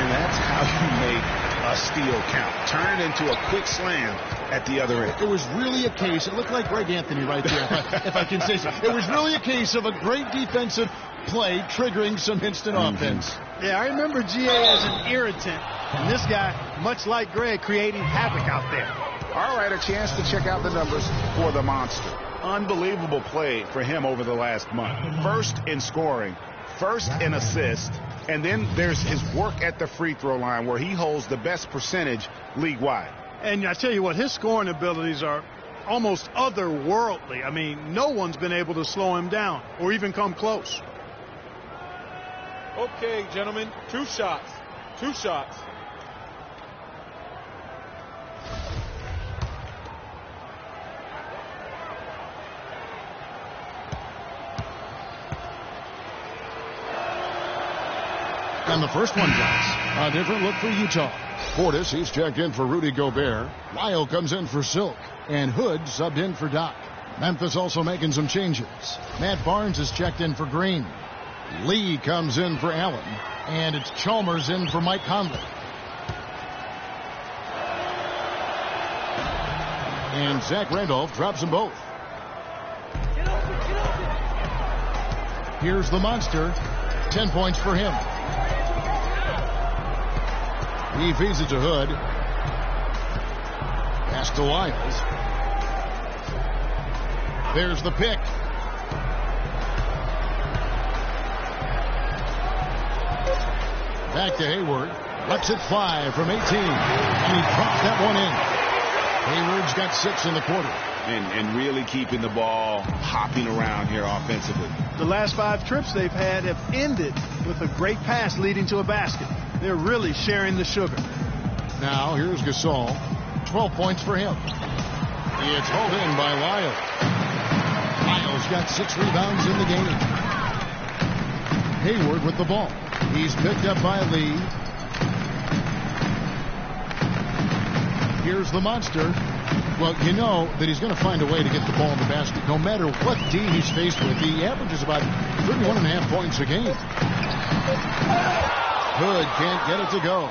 And that's how you make a steal count. Turn it into a quick slam at the other end. It was really a case, it looked like Greg Anthony right there, if I can say so. It was really a case of a great defensive play triggering some instant offense. Yeah, I remember GA as an irritant. And this guy, much like Greg, creating havoc out there. All right, a chance to check out the numbers for the monster. Unbelievable play for him over the last month. First in scoring, first in assists, and then there's his work at the free throw line where he holds the best percentage league-wide. And I tell you what, his scoring abilities are almost otherworldly. I mean, no one's been able to slow him down or even come close. Okay, gentlemen, 2 shots. 2 shots. And the first one counts. A different look for Utah. Portis, he's checked in for Rudy Gobert. Lyle comes in for Silk. And Hood subbed in for Doc. Memphis also making some changes. Matt Barnes is checked in for Green. Lee comes in for Allen. And it's Chalmers in for Mike Conley. And Zach Randolph drops them both. Here's the monster. 10 points for him. He feeds it to Hood. Pass to Lyles. There's the pick. Back to Hayward. Lets it fly from 18. And he dropped that one in. Hayward's got 6 in the quarter. And really keeping the ball hopping around here offensively. The last 5 trips they've had have ended with a great pass leading to a basket. They're really sharing the sugar. Now here's Gasol. 12 points for him. It's hauled in by Lyle. Lyle's got 6 rebounds in the game. Hayward with the ball. He's picked up by Lee. Here's the monster. Well, you know that he's going to find a way to get the ball in the basket. No matter what D he's faced with, he averages about 31.5 points a game. Hood can't get it to go.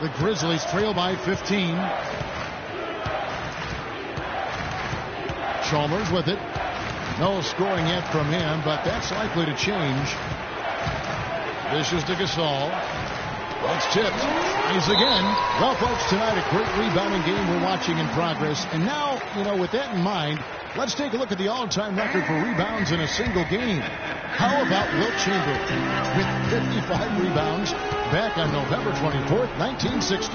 The Grizzlies trail by 15. Chalmers with it. No scoring yet from him, but that's likely to change. This is to Gasol. It's tipped. He's again. Well, folks, tonight a great rebounding game we're watching in progress. And now, with that in mind, let's take a look at the all-time record for rebounds in a single game. How about Wilt Chamberlain with 55 rebounds back on November 24th, 1960.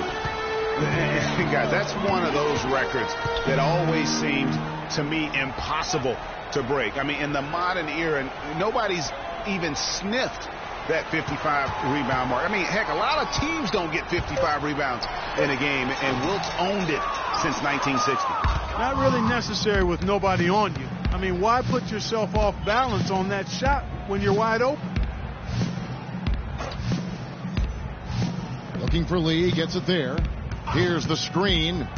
Guys, that's one of those records that always seemed to me impossible to break. I mean, in the modern era, nobody's even sniffed that 55 rebound mark. I mean, heck, a lot of teams don't get 55 rebounds in a game, and Wilt's owned it since 1960. Not really necessary with nobody on you. I mean, why put yourself off balance on that shot when you're wide open? Looking for Lee, gets it there. Here's the screen.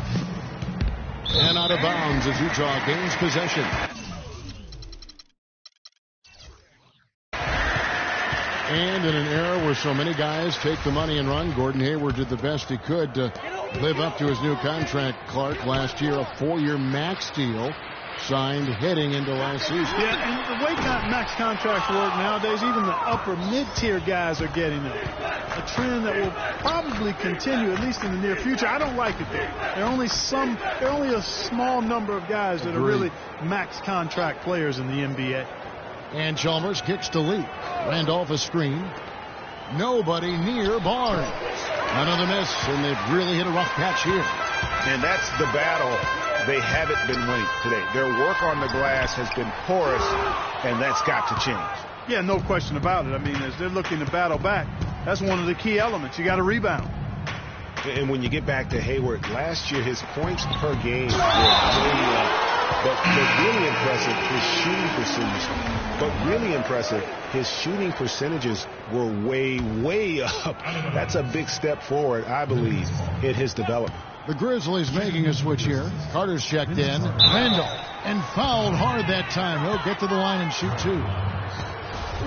And out of bounds as Utah gains possession. And in an era where so many guys take the money and run, Gordon Hayward did the best he could to live up to his new contract. Clark, last year, a 4-year max deal signed heading into last season. Yeah, and the way max contracts work nowadays, even the upper mid-tier guys are getting them. A trend that will probably continue, at least in the near future. I don't like it, though. There are only a small number of guys that are really max contract players in the NBA. And Chalmers kicks to Lee. Randolph a screen. Nobody near Barnes. Another miss, and they've really hit a rough patch here. And that's the battle they haven't been winning today. Their work on the glass has been porous, and that's got to change. Yeah, no question about it. I mean, as they're looking to battle back, that's one of the key elements. You got to rebound. And when you get back to Hayward, last year his points per game were way up. But really impressive, his shooting percentages were way up. That's a big step forward, I believe, in his development. The Grizzlies making a switch here. Carter's checked in. Randall, and fouled hard that time. He'll get to the line and shoot two.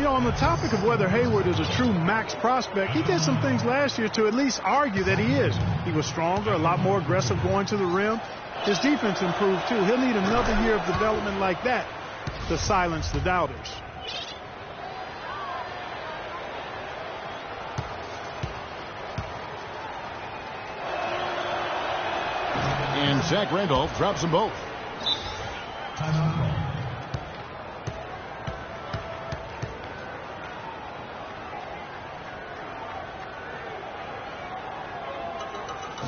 On the topic of whether Hayward is a true max prospect, he did some things last year to at least argue that he is. He was stronger, a lot more aggressive going to the rim. His defense improved, too. He'll need another year of development like that to silence the doubters. And Zach Randolph drops them both.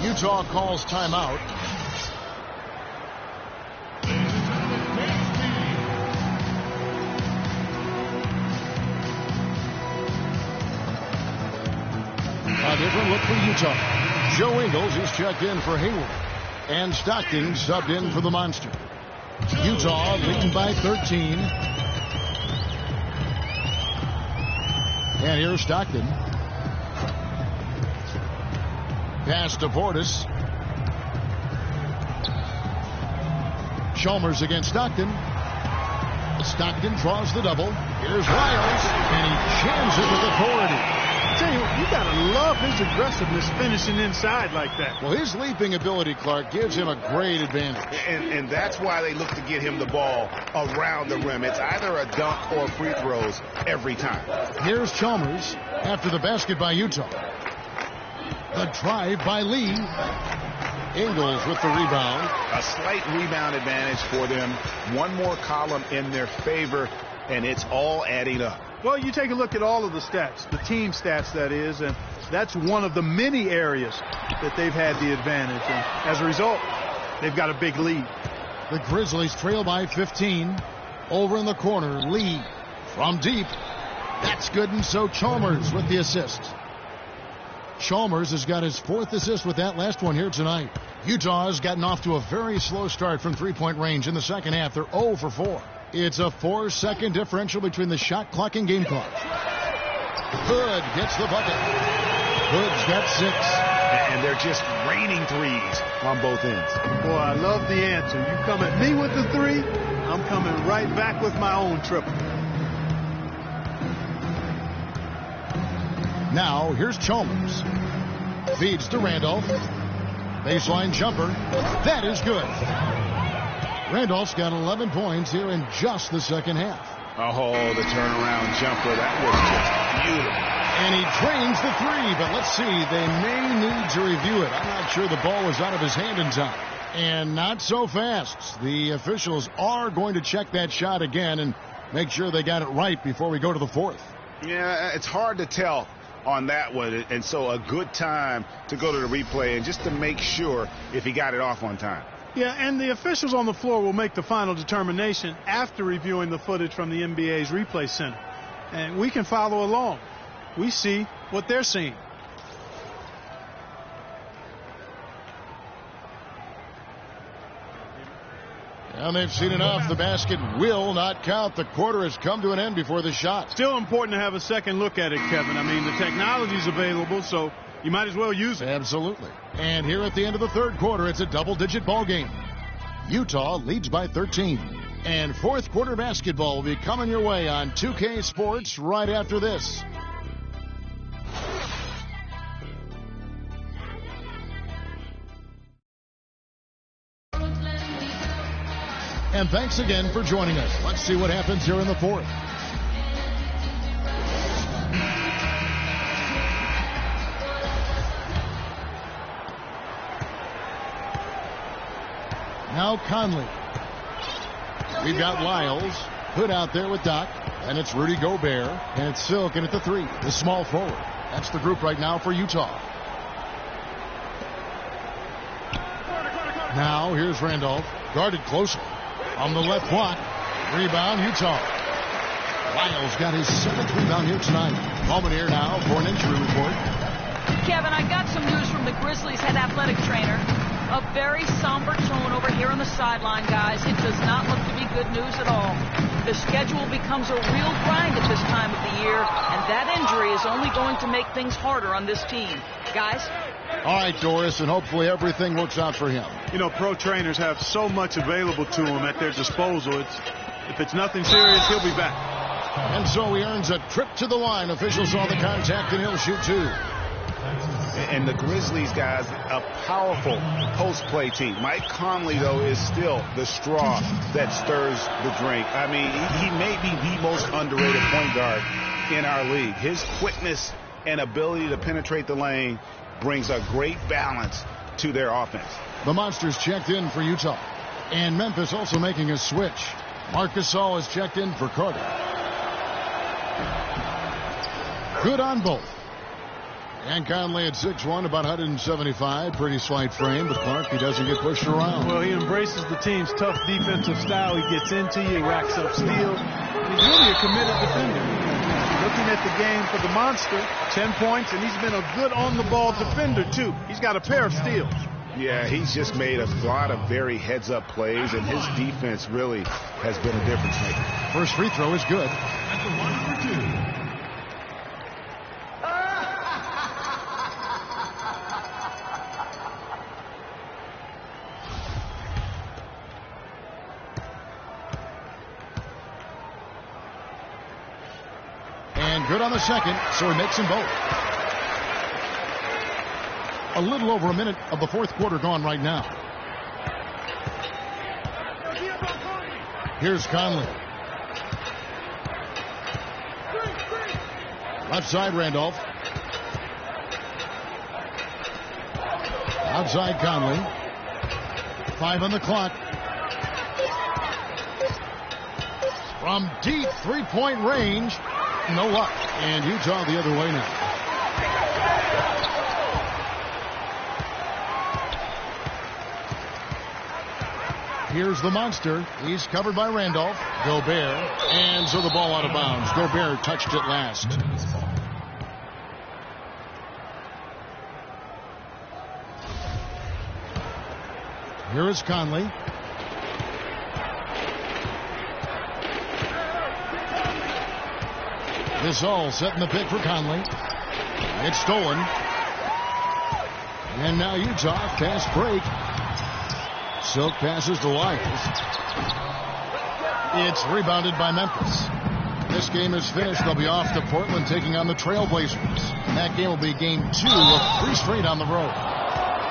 Utah calls timeout. A different look for Utah. Joe Ingles is checked in for Hayward. And Stockton subbed in for the Monster. Utah leading by 13. And here's Stockton. Pass to Portis. Chalmers against Stockton. Stockton draws the double. Here's Riles, and he jams it with authority. I tell you what, you gotta love his aggressiveness finishing inside like that. Well, his leaping ability, Clark, gives him a great advantage. And that's why they look to get him the ball around the rim. It's either a dunk or free throws every time. Here's Chalmers after the basket by Utah. The drive by Lee. Ingles with the rebound. A slight rebound advantage for them. One more column in their favor, and it's all adding up. Well, you take a look at all of the stats, the team stats, that is, and that's one of the many areas that they've had the advantage. And as a result, they've got a big lead. The Grizzlies trail by 15. Over in the corner, Lee from deep. That's good, and so Chalmers with the assist. Chalmers has got his 4th assist with that last one here tonight. Utah has gotten off to a very slow start from three-point range in the second half. They're 0 for 4. It's a 4-second differential between the shot clock and game clock. Hood gets the bucket. Hood's got 6. and they're just raining threes on both ends. Boy, I love the answer. You come at me with the three, I'm coming right back with my own triple. Now, here's Chalmers. Feeds to Randolph. Baseline jumper. That is good. Randolph's got 11 points here in just the second half. Oh, the turnaround jumper. That was just beautiful. And he drains the three, but let's see. They may need to review it. I'm not sure the ball was out of his hand in time. And not so fast. The officials are going to check that shot again and make sure they got it right before we go to the fourth. Yeah, it's hard to tell on that one, and so a good time to go to the replay and just to make sure if he got it off on time. Yeah, and the officials on the floor will make the final determination after reviewing the footage from the NBA's replay center. And we can follow along. We see what they're seeing. And they've seen enough. The basket will not count. The quarter has come to an end before the shot. Still important to have a second look at it, Kevin. I mean, the technology's available, so you might as well use it. Absolutely. And here at the end of the third quarter, it's a double-digit ball game. Utah leads by 13. And fourth quarter basketball will be coming your way on 2K Sports right after this. And thanks again for joining us. Let's see what happens here in the fourth. Now Conley. We've got Lyles. Hood out there with Doc. And it's Rudy Gobert. And it's Silken at the three. The small forward. That's the group right now for Utah. Now here's Randolph. Guarded closely. On the left block. Rebound, Utah. Lyles got his 7th rebound here tonight. Moment here now for an injury report. Kevin, I got some news from the Grizzlies head athletic trainer. A very somber tone over here on the sideline, guys. It does not look to be good news at all. The schedule becomes a real grind at this time of the year, and that injury is only going to make things harder on this team. Guys? All right, Doris, and hopefully everything works out for him. You know, pro trainers have so much available to them at their disposal. If it's nothing serious, he'll be back. And so he earns a trip to the line. Officials saw the contact, and he'll shoot two. And the Grizzlies, guys, a powerful post-play team. Mike Conley, though, is still the straw that stirs the drink. I mean, he may be the most underrated point guard in our league. His quickness and ability to penetrate the lane brings a great balance to their offense. The Monsters checked in for Utah. And Memphis also making a switch. Marc Gasol has checked in for Carter. Good on both. And Conley at 6'1", about 175. Pretty slight frame, but Clark, he doesn't get pushed around. Well, he embraces the team's tough defensive style. He gets into you, racks up steals. He's really a committed defender. Looking at the game for the Monster, 10 points, and he's been a good on-the-ball defender, too. He's got a pair of steals. Yeah, he's just made a lot of very heads-up plays, and his defense really has been a difference maker. First free throw is good. At the line for two. Good on the second, so he makes them both. A little over a minute of the fourth quarter gone right now. Here's Conley. Left side, Randolph. Outside, Conley. 5 on the clock. From deep three-point range. No luck. And Utah the other way now. Here's the Monster. He's covered by Randolph. Gobert. And so the ball out of bounds. Gobert touched it last. Here is Conley. This all setting the pick for Conley. It's stolen. And now Utah, fast break. Silk passes to Lyles. It's rebounded by Memphis. This game is finished. They'll be off to Portland taking on the Trailblazers. And that game will be game 2 of 3 straight on the road.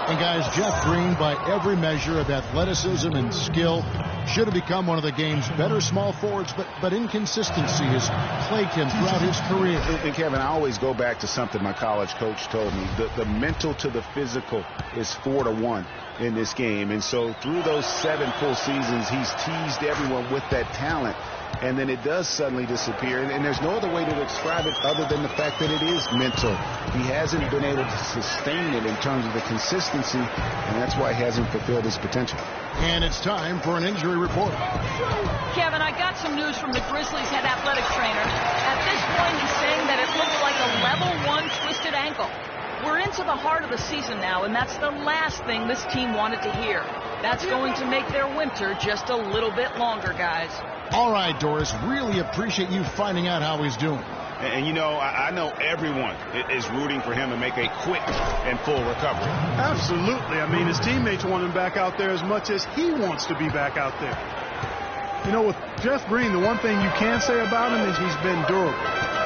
And guys, Jeff Green, by every measure of athleticism and skill, should have become one of the game's better small forwards, but inconsistency has plagued him throughout his career. And Kevin, I always go back to something my college coach told me. The mental to the physical is 4-to-1 in this game. And so through those 7 full seasons, he's teased everyone with that talent. And then it does suddenly disappear. And there's no other way to describe it other than the fact that it is mental. He hasn't been able to sustain it in terms of the consistency, and that's why he hasn't fulfilled his potential. And it's time for an injury report. Kevin, I got some news from the Grizzlies head athletics trainer. At this point, he's saying that it looks like a level 1 twisted ankle. We're into the heart of the season now, and that's the last thing this team wanted to hear. That's going to make their winter just a little bit longer, guys. All right, Doris, really appreciate you finding out how he's doing. And you know, I know everyone is rooting for him to make a quick and full recovery. Absolutely. I mean, his teammates want him back out there as much as he wants to be back out there. You know, with Jeff Green, the one thing you can say about him is he's been durable,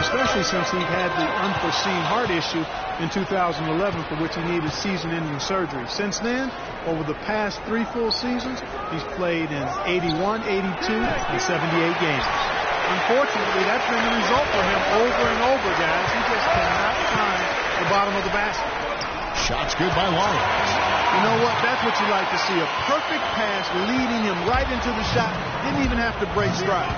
especially since he had the unforeseen heart issue in 2011 for which he needed season-ending surgery. Since then, over the past 3 full seasons, he's played in 81, 82, and 78 games. Unfortunately, that's been the result for him over and over, guys. He just cannot find the bottom of the basket. Shot's good by Lyles. You know what? That's what you like to see. A perfect pass leading him right into the shot. Didn't even have to break stride.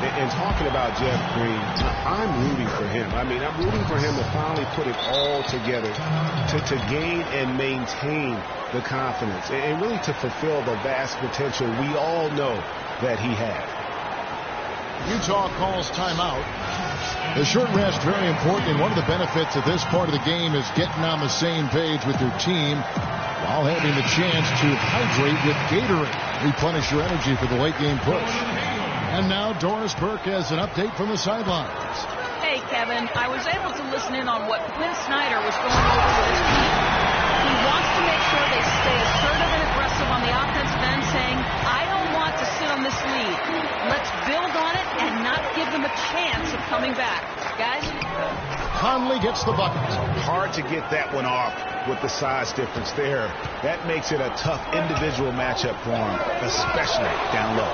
And talking about Jeff Green, I'm rooting for him. I mean, I'm rooting for him to finally put it all together, to gain and maintain the confidence, and really to fulfill the vast potential we all know that he had. Utah calls timeout. The short rest, very important, and one of the benefits of this part of the game is getting on the same page with your team while having the chance to hydrate with Gatorade. Replenish your energy for the late game push. And now Doris Burke has an update from the sidelines. Hey, Kevin, I was able to listen in on what Quinn Snyder was going over with his team. He wants to make sure they stay assertive and aggressive on the offensive end, saying, I don't want to sit on this lead. Let's build on it and not give them a chance of coming back. Guys? Conley gets the bucket. Hard to get that one off with the size difference there. That makes it a tough individual matchup for him, especially down low.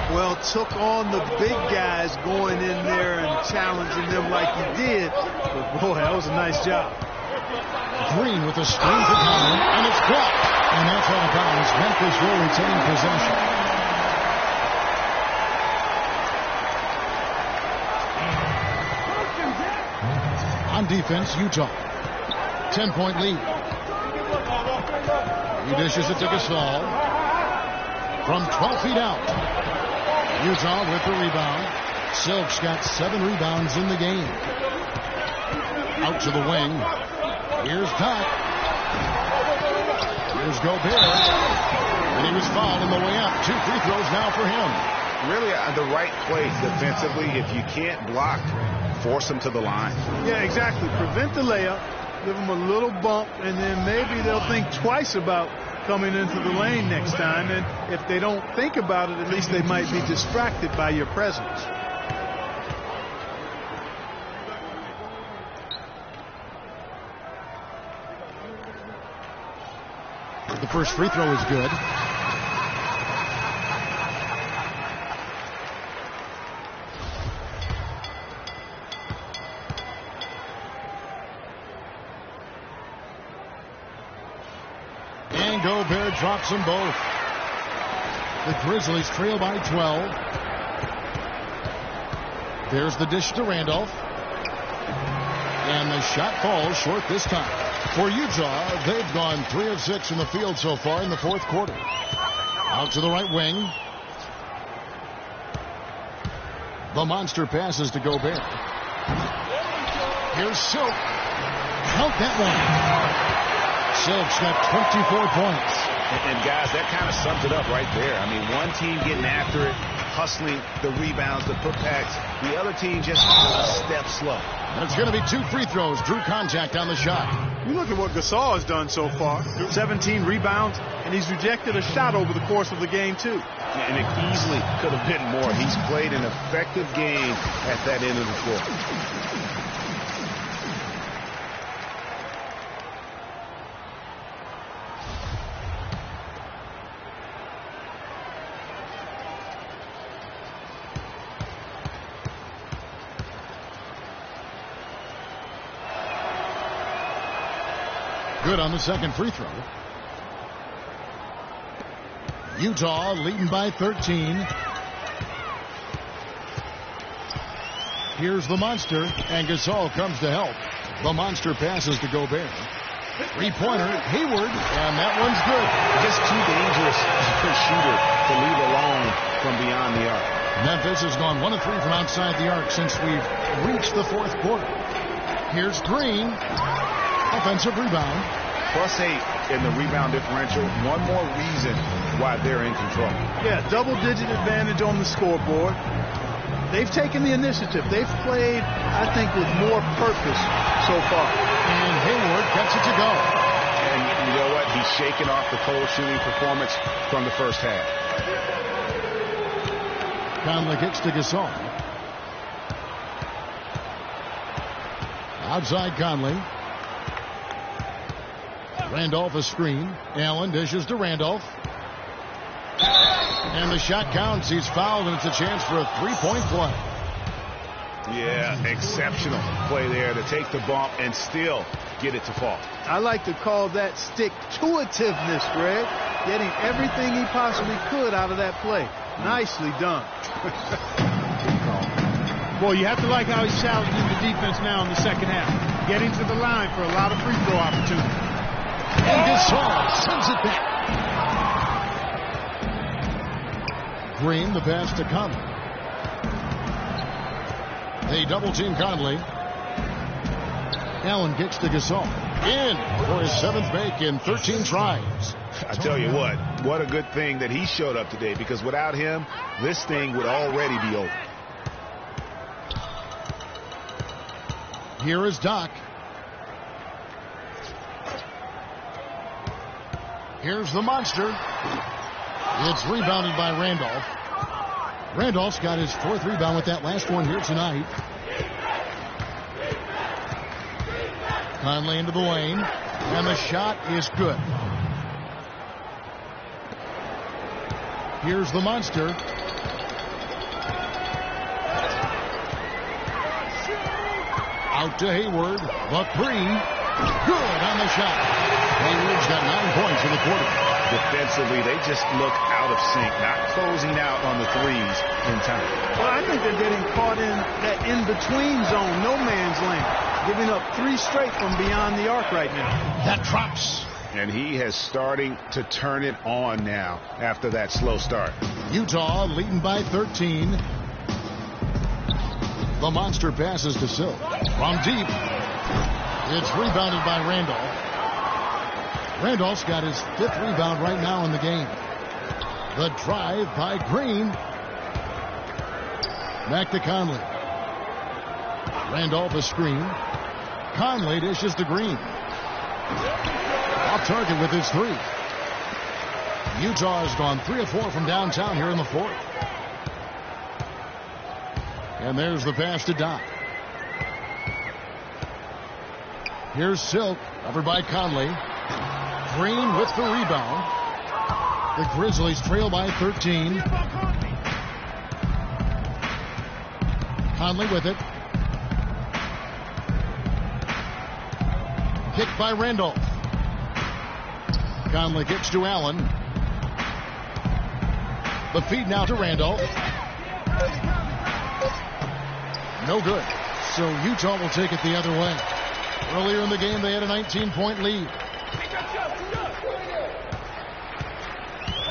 Well, took on the big guys going in there and challenging them like he did. But, boy, that was a nice job. Green with a screen for Conley, and it's blocked. And that's out of bounds. Memphis will retain possession. On defense, Utah. 10-point lead. He dishes it to Gasol. From 12 feet out. Utah with the rebound. Silk's got 7 rebounds in the game. Out to the wing. Here's Doc. Here's Gobert. And he was fouled on the way up. 2 free throws now for him. Really the right play defensively. If you can't block, force him to the line. Yeah, exactly. Prevent the layup. Give him a little bump, and then maybe they'll think twice about coming into the lane next time. And if they don't think about it, at least they might be distracted by your presence. The first free throw is good. And Gobert drops them both. The Grizzlies trail by 12. There's the dish to Randolph. And the shot falls short this time. For Utah, they've gone 3 of 6 in the field so far in the 4th quarter. Out to the right wing. The monster passes to Gobert. Here's Silk. Count that one. Silk's got 24 points. And guys, that kind of sums it up right there. I mean, one team getting after it, hustling the rebounds, the putbacks. The other team just a step slow. And it's going to be 2 free throws. Drew contact on the shot. You look at what Gasol has done so far. 17 rebounds, and he's rejected a shot over the course of the game, too. And it easily could have been more. He's played an effective game at that end of the floor. Good on the second free throw. Utah leading by 13. Here's the Monster, and Gasol comes to help. The Monster passes to Gobert. Three-pointer, Hayward, and that one's good. Just too dangerous for a shooter to leave alone from beyond the arc. Memphis has gone 1 of 3 from outside the arc since we've reached the fourth quarter. Here's Green. Offensive rebound. +8 in the rebound differential. One more reason why they're in control. Yeah, double-digit advantage on the scoreboard. They've taken the initiative. They've played, I think, with more purpose so far. And Hayward gets it to go. And you know what? He's shaking off the cold shooting performance from the first half. Conley kicks to Gasol. Outside Conley. Randolph a screen. Allen dishes to Randolph. And the shot counts. He's fouled, and it's a chance for a three-point play. Yeah, exceptional play there to take the bump and still get it to fall. I like to call that stick-to-itiveness, Greg. Getting everything he possibly could out of that play. Nicely done. Boy, you have to like how he's challenging the defense now in the second half. Getting to the line for a lot of free throw opportunities. And Gasol sends it back. Green, the pass to Conley. They double-team Conley. Allen kicks to Gasol. In for his 7th make in 13 tries. I tell you what a good thing that he showed up today, because without him, this thing would already be over. Here is Doc. Here's the Monster. It's rebounded by Randolph. Randolph's got his 4th rebound with that last one here tonight. Conley into the lane, and the shot is good. Here's the Monster. Out to Hayward. The three. Good on the shot. Hayward's got 9 points in the quarter. Defensively, they just look out of sync, not closing out on the threes in time. Well, I think they're getting caught in that in-between zone, no man's land, giving up 3 straight from beyond the arc right now. That drops. And he is starting to turn it on now after that slow start. Utah leading by 13. The Monster passes to Silk. From deep. It's rebounded by Randolph. Randolph's got his 5th rebound right now in the game. The drive by Green. Back to Conley. Randolph a screen. Conley dishes to Green. Off target with his 3. Utah has gone 3 of 4 from downtown here in the 4th. And there's the pass to Doc. Here's Silk, covered by Conley. Green with the rebound. The Grizzlies trail by 13. Conley with it. Kicked by Randolph. Conley kicks to Allen. The feed now to Randolph. No good. So Utah will take it the other way. Earlier in the game, they had a 19-point lead.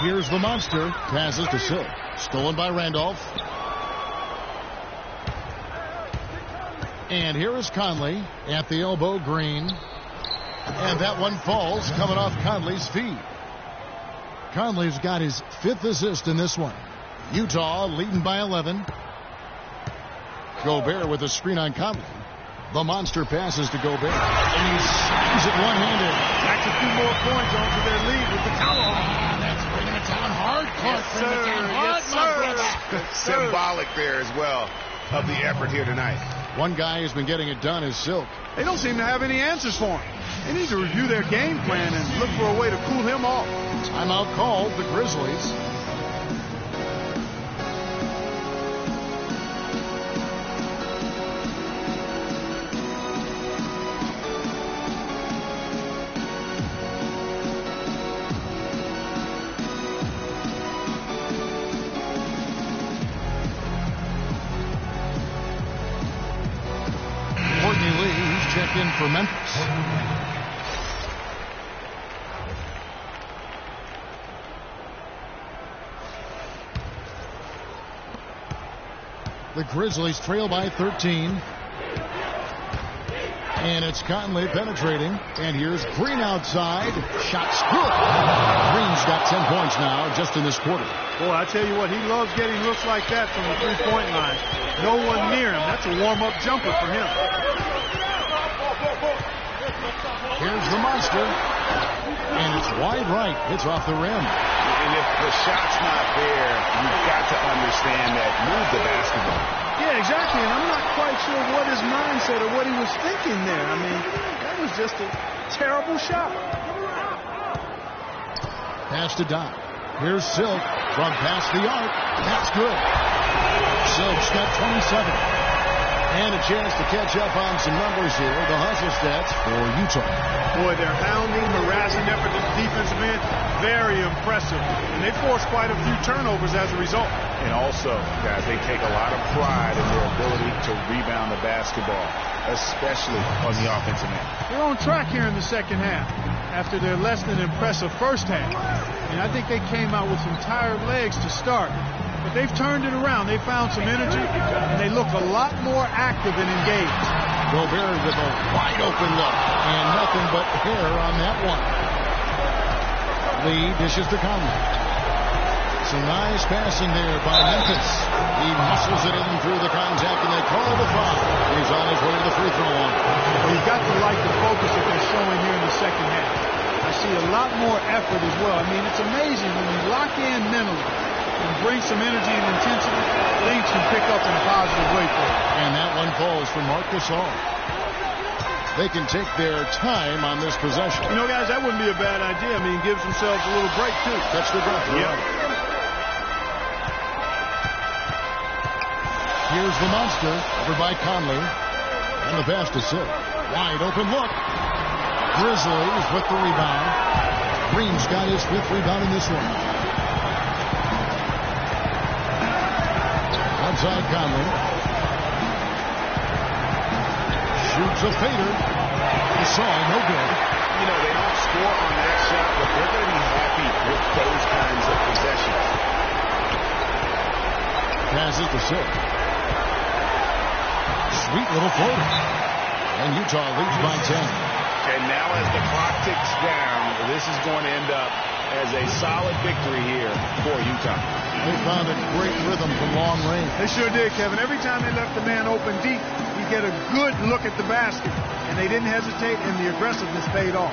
Here's the Monster. Passes to Silk. Stolen by Randolph. And here is Conley at the elbow. Green. And that one falls, coming off Conley's feet. Conley's got his 5th assist in this one. Utah leading by 11. Gobert with a screen on Conley. The monster passes to Gobert. And he slams it one-handed. That's a few more points onto their lead with the tomahawk. That's bringing it down hard. Yes, sir. Symbolic there as well of the effort here tonight. One guy who's been getting it done is Silk. They don't seem to have any answers for him. They need to review their game plan and look for a way to cool him off. Timeout called, the Grizzlies. In for Memphis. The Grizzlies trail by 13. And it's Conley penetrating. And here's Green outside. Shot's good. Green's got 10 points now just in this quarter. Boy, I tell you what, he loves getting looks like that from the three-point line. No one near him. That's a warm-up jumper for him. Here's the monster. And it's wide right. It's off the rim. And if the shot's not there, you've got to understand that. Move the basketball. Yeah, exactly. And I'm not quite sure what his mindset or what he was thinking there. I mean, that was just a terrible shot. Pass to Doc. Here's Silk from past the arc. That's good. Silk's got 27. And a chance to catch up on some numbers here. The hustle stats for Utah. Boy, their hounding, harassing effort at the defensive end, very impressive. And they forced quite a few turnovers as a result. And also, guys, they take a lot of pride in their ability to rebound the basketball, especially on the offensive end. They're on track here in the second half after their less than impressive first half. And I think they came out with some tired legs to start. But they've turned it around. They found some energy, and they look a lot more active and engaged. Gobert with a wide open look, and nothing but hair on that one. Lee dishes to Conley. Some nice passing there by Memphis. He muscles it in through the contact, and they call the foul. He's on his way to the free throw line. Well, you've got to like the focus that they're showing here in the second half. I see a lot more effort as well. I mean, it's amazing when you lock in mentally and bring some energy and intensity, things can pick up in a positive way for you. And that one falls for Marc Gasol. They can take their time on this possession. You know, guys, that wouldn't be a bad idea. I mean, gives themselves a little break, too. Catch the breath. Yep. Here's the monster over by Conley. And the pass to Silk. Wide open look. Grizzlies with the rebound. Green's got his 5th rebound in this one. Outside Conley. Shoots a fader. Gasol, no good. You know, they don't score on that shot, but they're going to be happy with those kinds of possessions. Passes to Silk. Sweet little floater. And Utah leads by 10. And now as the clock ticks down, this is going to end up as a solid victory here for Utah. They found a great rhythm from long range. They sure did, Kevin. Every time they left the man open deep, you get a good look at the basket. And they didn't hesitate, and the aggressiveness paid off.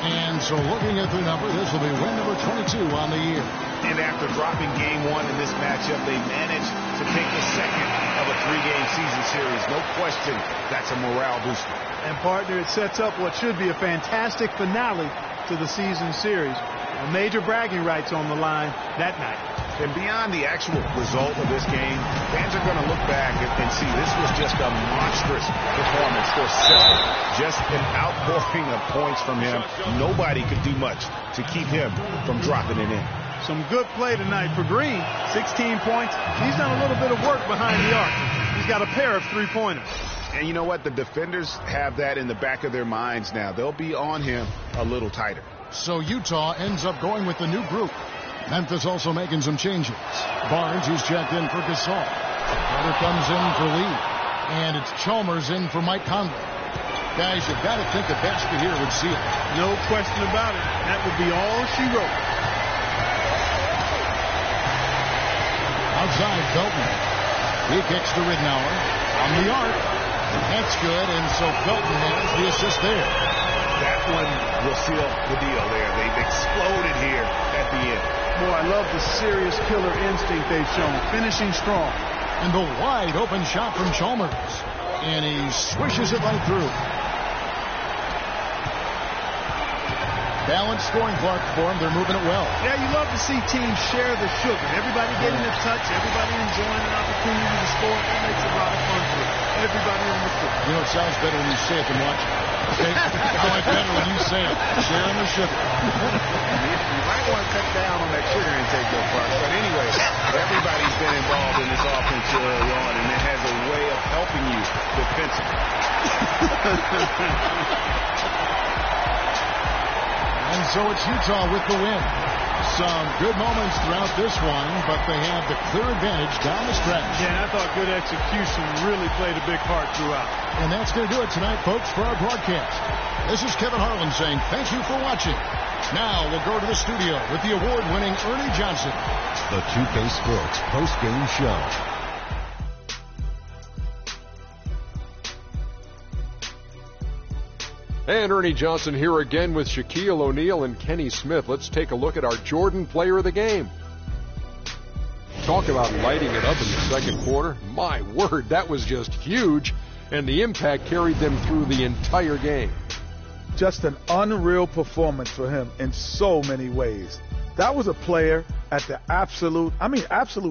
And so looking at the number, this will be win number 22 on the year. And after dropping game 1 in this matchup, they managed to take the second of a 3-game season series. No question, that's a morale booster. And partner, it sets up what should be a fantastic finale to the season series. A major bragging rights on the line that night. And beyond the actual result of this game, fans are going to look back and see this was just a monstrous performance for Silk. Just an outpouring of points from him. Nobody could do much to keep him from dropping it in. Some good play tonight for Green. 16 points. He's done a little bit of work behind the arc. He's got a pair of 3-pointers. And you know what? The defenders have that in the back of their minds now. They'll be on him a little tighter. So Utah ends up going with the new group. Memphis also making some changes. Barnes, who's checked in for Gasol. Carter comes in for Lee. And it's Chalmers in for Mike Conley. Guys, you've got to think a basket here would seal it. No question about it. That would be all she wrote. inside Felton. He kicks to Ridnour on the arc. That's good, and so Felton has the assist there. That one will seal the deal there. They've exploded here at the end. Boy, I love the serious killer instinct they've shown, finishing strong. And the wide open shot from Chalmers. And he swishes it right through. Balanced scoring Clark for them. They're moving it well. Yeah, you love to see teams share the sugar. Everybody getting a touch, everybody enjoying an opportunity to score. That makes a lot of fun for everybody on the court. You know, it sounds better when you say it than watch it. Okay? I like better when you say it. Sharing the sugar. You might want to cut down on that sugar intake, though, Clark. But anyway, everybody's been involved in this offense early on, and it has a way of helping you defensively. And so it's Utah with the win. Some good moments throughout this one, but they have the clear advantage down the stretch. Yeah, I thought good execution really played a big part throughout. And that's going to do it tonight, folks, for our broadcast. This is Kevin Harlan saying thank you for watching. Now we'll go to the studio with the award-winning Ernie Johnson. The 2K Sports post-game show. And Ernie Johnson here again with Shaquille O'Neal and Kenny Smith. Let's take a look at our Jordan player of the game. Talk about lighting it up in the second quarter. My word, that was just huge. And the impact carried them through the entire game. Just an unreal performance for him in so many ways. That was a player at the absolute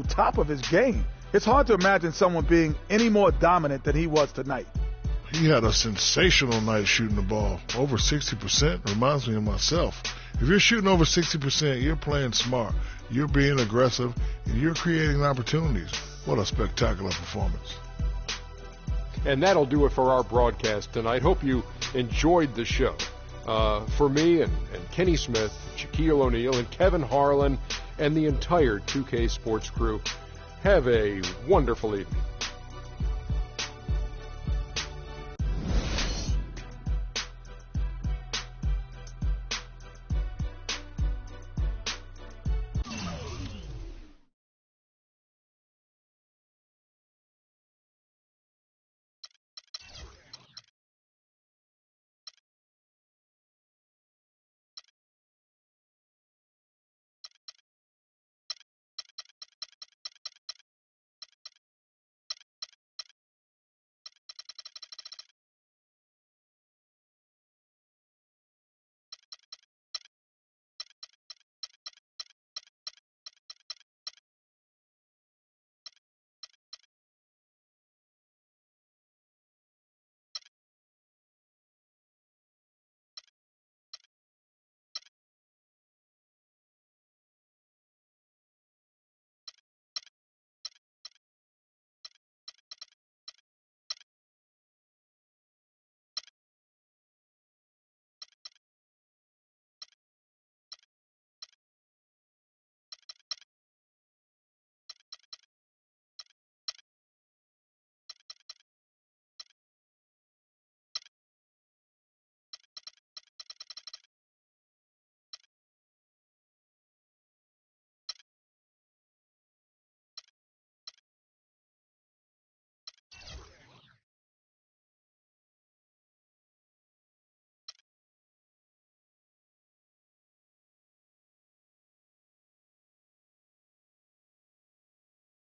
top of his game. It's hard to imagine someone being any more dominant than he was tonight. He had a sensational night shooting the ball. Over 60% reminds me of myself. If you're shooting over 60%, you're playing smart. You're being aggressive, and you're creating opportunities. What a spectacular performance. And that'll do it for our broadcast tonight. Hope you enjoyed the show. For me and Kenny Smith, Shaquille O'Neal, and Kevin Harlan, and the entire 2K Sports crew, have a wonderful evening.